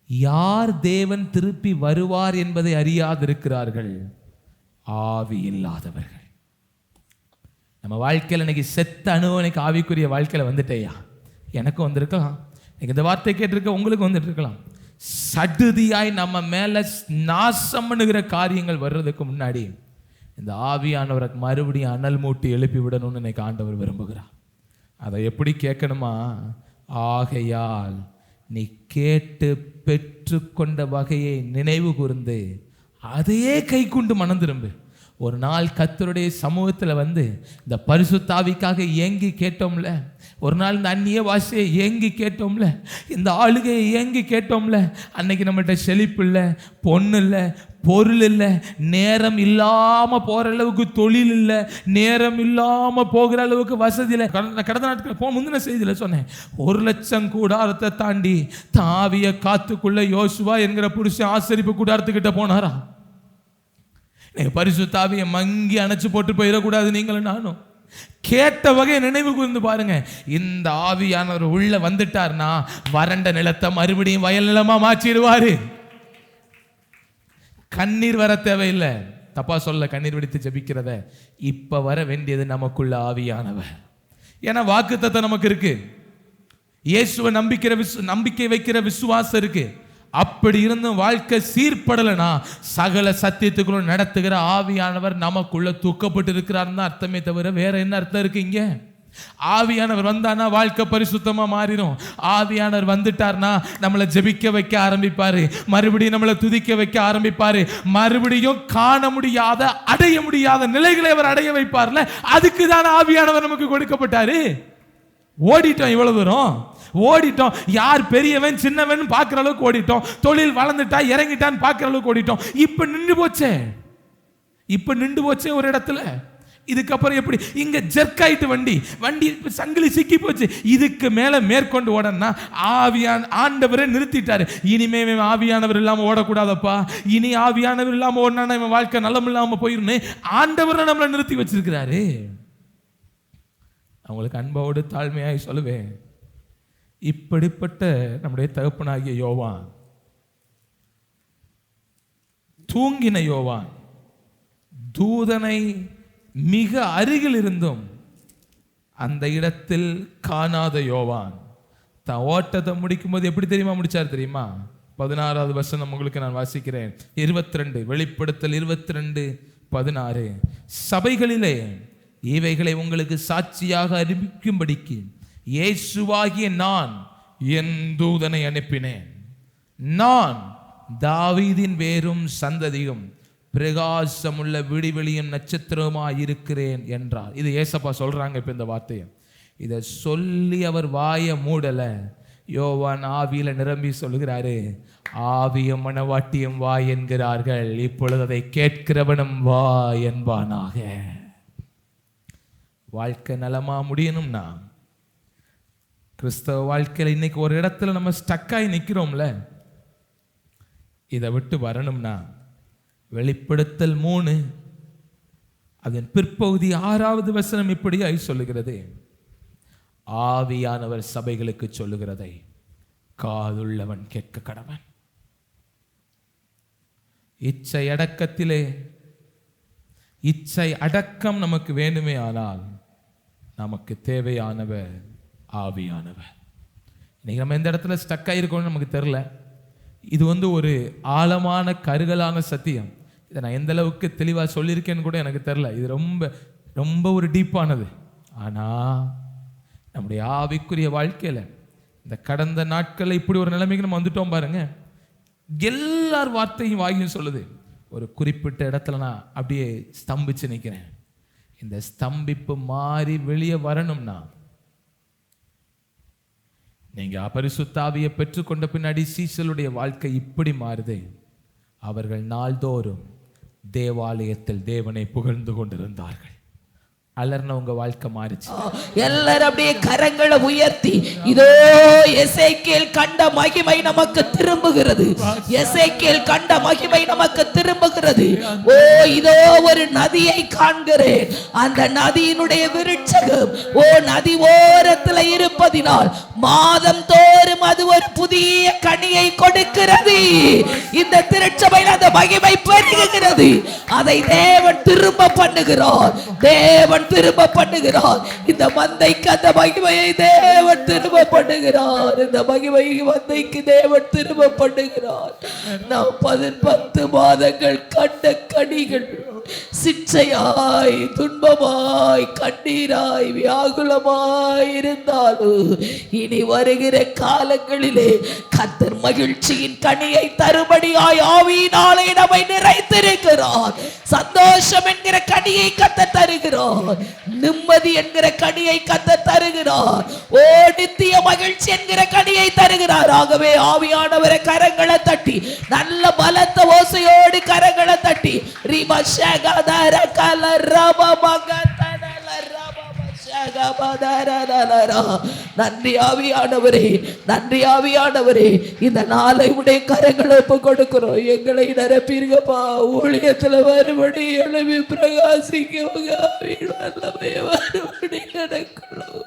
யார் தேவன் திருப்பி வருவார் என்பதை அறியாதிருக்கிறார்கள்? ஆவி இல்லாதவர்கள். நம்ம வாழ்க்கையில் இன்னைக்கு செத்த அனுபவம் எனக்கு ஆவிக்குரிய வாழ்க்கையில் வந்துட்டேயா, எனக்கும் வந்திருக்கலாம். இந்த வார்த்தை கேட்டிருக்க உங்களுக்கு வந்துட்டு இருக்கலாம். சடுதியாய் நம்ம மேல நாசம் பண்ணுகிற காரியங்கள் வர்றதுக்கு முன்னாடி இந்த ஆவியானவரை மறுபடியும் அனல் மூட்டி எழுப்பி விடணும்னு இன்னைக்கு ஆண்டவர் விரும்புகிறார். அதை எப்படி கேட்கணுமா? ஆகையால் நீ கேட்டு பெற்றுக்கொண்ட வகையை நினைவு கூர்ந்து அதையே கை கொண்டு மனம் திரும்பு. ஒரு நாள் கர்த்தருடைய சமூகத்தில் வந்து இந்த பரிசுத்தாவிக்காக ஏங்கி கேட்டோம்ல, ஒரு நாள் இந்த அந்நிய வாசியை ஏங்கி கேட்டோம்ல, இந்த ஆளுகையை ஏங்கி கேட்டோம்ல, அன்னைக்கு நம்மகிட்ட செழிப்பு இல்லை, பொண்ணு இல்லை, பொருள் இல்லை, நேரம் இல்லாமல் போகிற அளவுக்கு தொழில் இல்லை, நேரம் இல்லாமல் போகிற அளவுக்கு வசதி இல்லை. கடந்த நாட்கள் முந்தின செய்தியில் சொன்னேன், 1,00,000 கூடாரத்தை தாண்டி தாவிய காத்துக்குள்ள யோசுவா என்கிற புருஷன் ஆசரிப்பு கூடாரத்துக்கிட்ட போனாரா? பரிசுத்தாவியை மங்கி அணைச்சு போட்டு போயிடக்கூடாது. நீங்களும் நானும் கேட்ட வகையை நினைவு கூர்ந்து பாருங்க. இந்த ஆவியானவர் உள்ள வந்துட்டார்னா வறண்ட நிலத்தை மறுபடியும் வயல் நிலமா மாற்றிடுவாரு. கண்ணீர் வர தேவையில்லை. தப்பா சொல்ல, கண்ணீர் வெடித்து ஜெபிக்கிறத. இப்ப வர வேண்டியது நமக்குள்ள ஆவியானவர். ஏன்னா வாக்குத்தத்தம் நமக்கு இருக்கு, இயேசுவை நம்பிக்கை வைக்கிற விசுவாசம் இருக்கு. அப்படி இருந்தும் வாழ்க்கை சீர்படலைனா சகல சத்தியத்துக்குள்ள நடத்துகிற ஆவியானவர் நமக்குள்ள தூக்கப்பட்டு இருக்கிறார்னு அர்த்தமே தவிர வேற என்ன அர்த்தம் இருக்கு? இங்க ஆவியானவர் வந்தானா வாழ்க்கை பரிசுத்தமா மாறிடும். ஆவியானவர் வந்துட்டார்னா நம்மளை ஜெபிக்க வைக்க ஆரம்பிப்பாரு, மறுபடியும் நம்மளை துதிக்க வைக்க ஆரம்பிப்பாரு, மறுபடியும் காண முடியாத அடைய முடியாத நிலைகளை அவர் அடைய வைப்பார்ல. அதுக்கு தான் ஆவியானவர் நமக்கு கொடுக்கப்பட்டாரு. ஓடிட்டோம், இவ்வளவு தூரம் ஓடிட்டோம். யார் பெரியவன் சின்னவன் பார்க்குற அளவுக்கு ஓடிட்டோம். தொழில் வளர்ந்துட்டா இறங்கிட்டான்னு பார்க்குற அளவுக்கு ஓடிட்டோம். இப்போ நின்று போச்சே ஒரு இடத்துல. இதுக்கப்புறம் எப்படி? இங்க ஜெர்க் ஆயிட்டு வண்டி சங்கிலி சிக்கி போச்சு. இதுக்கு மேல மேற்கொண்டு ஓடனா ஆண்டவரே நிறுத்திட்டாரு. இனிமே ஆவியானவர் இல்லாம ஓடக்கூடாதப்பா, இனி ஆவியானவர் இல்லாம ஓடனா இவன் வாழ்க்கை நலம் இல்லாம போயிருந்து ஆண்டவரை நம்மளை நிறுத்தி வச்சிருக்கிறாரு. அவங்களுக்கு அன்போடு தாழ்மையாய் சொல்லுவேன், இப்படிப்பட்ட நம்முடைய தகப்பனாகிய யோவான், தூங்கின யோவான், தூதனை மிக அருகில் இருந்தும் அந்த இடத்தில் காணாத யோவான், தான் ஓட்டத்தை முடிக்கும் போது எப்படி தெரியுமா முடிச்சார் தெரியுமா? 16வது வசனம் உங்களுக்கு நான் வாசிக்கிறேன். 22 வெளிப்படுத்தல் 22:16. சபைகளிலே இவைகளை உங்களுக்கு சாட்சியாக அறிவிக்கும்படிக்கு இயேசுவாகிய நான் என் தூதனை அனுப்பினேன். நான் தாவீதின் வேரும் சந்ததியும் பிரகாசமுள்ள விடிவெளியும் நட்சத்திரமாய் இருக்கிறேன் என்றார். இது ஏசப்பா சொல்றாங்க. இப்ப இந்த வார்த்தையை இதை சொல்லி அவர் வாயை மூடல. யோவான் ஆவியில நிரம்பி சொல்லுகிறாரு, ஆவியும் மனவாட்டியும் வா என்கிறார்கள், இப்பொழுது அதை கேட்கிறவனும் வா என்பானாக. வாழ்க்கை நலமா முடியணும்னா, கிறிஸ்தவ வாழ்க்கையில இன்னைக்கு ஒரு இடத்துல நம்ம ஸ்டக்காய் நிக்கிறோம்ல, இதை விட்டு வரணும்னா வெளிப்படுத்தல் 3 அதன் பிற்பகுதி 6வது வசனம் இப்படியாய் சொல்லுகிறது, ஆவியானவர் சபைகளுக்கு சொல்லுகிறதை காதுள்ளவன் கேட்க கடவன். இச்சை அடக்கத்திலே இச்சை அடக்கம் நமக்கு வேண்டுமே ஆனால் நமக்கு தேவையானவர் ஆவியானவர். இன்னைக்கு நம்ம எந்த இடத்துல ஸ்டக் ஆயிருக்கோம்னு நமக்கு தெரியல. இது ஒரு ஆழமான கருகலான சத்தியம். இதை நான் எந்த அளவுக்கு தெளிவாக சொல்லியிருக்கேன்னு கூட எனக்கு தெரியல. இது ரொம்ப ரொம்ப ஒரு டீப்பானது. ஆனால் நம்முடைய ஆவிக்குரிய வாழ்க்கையில் இந்த கடந்த நாட்களில் இப்படி ஒரு நிலைமைக்கு நம்ம வந்துட்டோம் பாருங்க. எல்லார் வார்த்தையும் வாயும் சொல்லுது. ஒரு குறிப்பிட்ட இடத்துல நான் அப்படியே ஸ்தம்பிச்சு நிற்கிறேன். இந்த ஸ்தம்பிப்பு மாறி வெளியே வரணும்னா நீங்க பரிசுத்த ஆவியை பெற்றுக்கொண்ட பின்னாடி சீசலுடைய வாழ்க்கை இப்படி மாறுது. அவர்கள் நாள்தோறும் தேவாலயத்தில் தேவனை புகழ்ந்து கொண்டிருந்தார்கள். அலர்ன உங்க வாழ்க்கை மாறிச்சு. எல்லாரும் அப்படியே கரங்களை உயர்த்தி, இதோ எசேக்கியேல் கண்ட மகிமை நமக்கு திரும்புகிறது, எசேக்கியேல் கண்ட மகிமை நமக்கு திரும்புகிறது. ஓ, இதோ ஒரு நதியை காண்கிறேன், அந்த நதியினுடைய விருட்சகம் நதி ஓரத்தில் இருப்பதினால் மாதம் தோறும் அது ஒரு புதிய கனியை கொடுக்கிறது. இந்த திருச்சபையில் அந்த மகிமை பெருகுகிறது. அதை தேவன் திரும்ப பண்ணுகிறார், தேவன் திரும்ப பண்ணுகிறார். இந்த மந்தைக்கு அந்த மகிமையை தேவன் திரும்ப பண்ணுகிறார். இந்த மகிமை மந்தைக்கு தேவன் திரும்ப பண்ணுகிறார். நாம் 10 மாதங்கள் கண்ட கனிகள் சிற்சையாய், துன்பமாய், கண்ணீராய், வியாகுலமாய் இருந்தாலும் இனி வருகிற காலங்களிலே கர்த்தர் மகிழ்ச்சியின் கனியை தரும்படியாய் ஆவியினாலே நம்மை நிறைத்திருக்கிறார். சந்தோஷம் என்கிற கனியை கர்த்தர் தருகிறார். நிம்மதி என்கிற கனியை கர்த்தர் தருகிறார். ஓ, நித்திய மகிழ்ச்சி என்கிற கனியை தருகிறார். ஆகவே ஆவியானவரை கரங்களை தட்டி, நல்ல பலத்த ஓசையோடு கரங்களை தட்டி, நன்றி ஆவியானவரே, நன்றி ஆவியானவரே. இந்த நாளை உடைய கரங்களை ஒப்பு கொடுக்கிறோம். எங்களை நிரப்பீர்களப்பா. ஊழியத்துல மறுபடி எழுப்பி பிரகாசிக்க வல்லமை மறுபடி நடக்கணும்.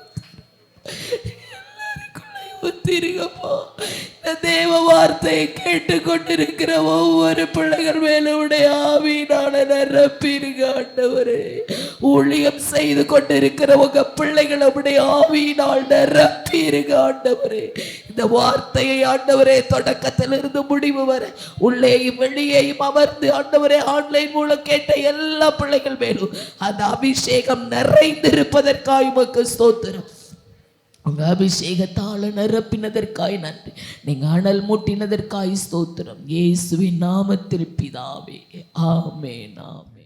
ஒத்திருங்கப்பா. இந்த தேவ வார்த்தையை கேட்டுக்கொண்டிருக்கிற ஒவ்வொரு பிள்ளைகள் மேலுடைய ஆவியினால நிரப்பீருங்க ஆண்டவரே. ஊழியம் செய்து கொண்டிருக்கிற உங்க பிள்ளைகள் உடைய ஆவியினால் நிரப்பீருங்க ஆண்டவரே. இந்த வார்த்தையை ஆண்டவரே தொடக்கத்திலிருந்து முடிவு வரை உள்ளேயும் வெளியேயும் அமர்ந்து ஆண்டவரே ஆன்லைன் மூலம் கேட்ட எல்லா பிள்ளைகள் மேலும் அந்த அபிஷேகம் நிறைந்திருப்பதற்காக உமக்கு ஸ்தோத்திரம். உங்க அபிஷேகத்தால் நிரப்பினதற்காய் நன்றி. நீங்க அனல் மூட்டினதற்காய் ஸ்தோத்திரம். இயேசுவின் நாமத்தில் பிதாவே, ஆமென்.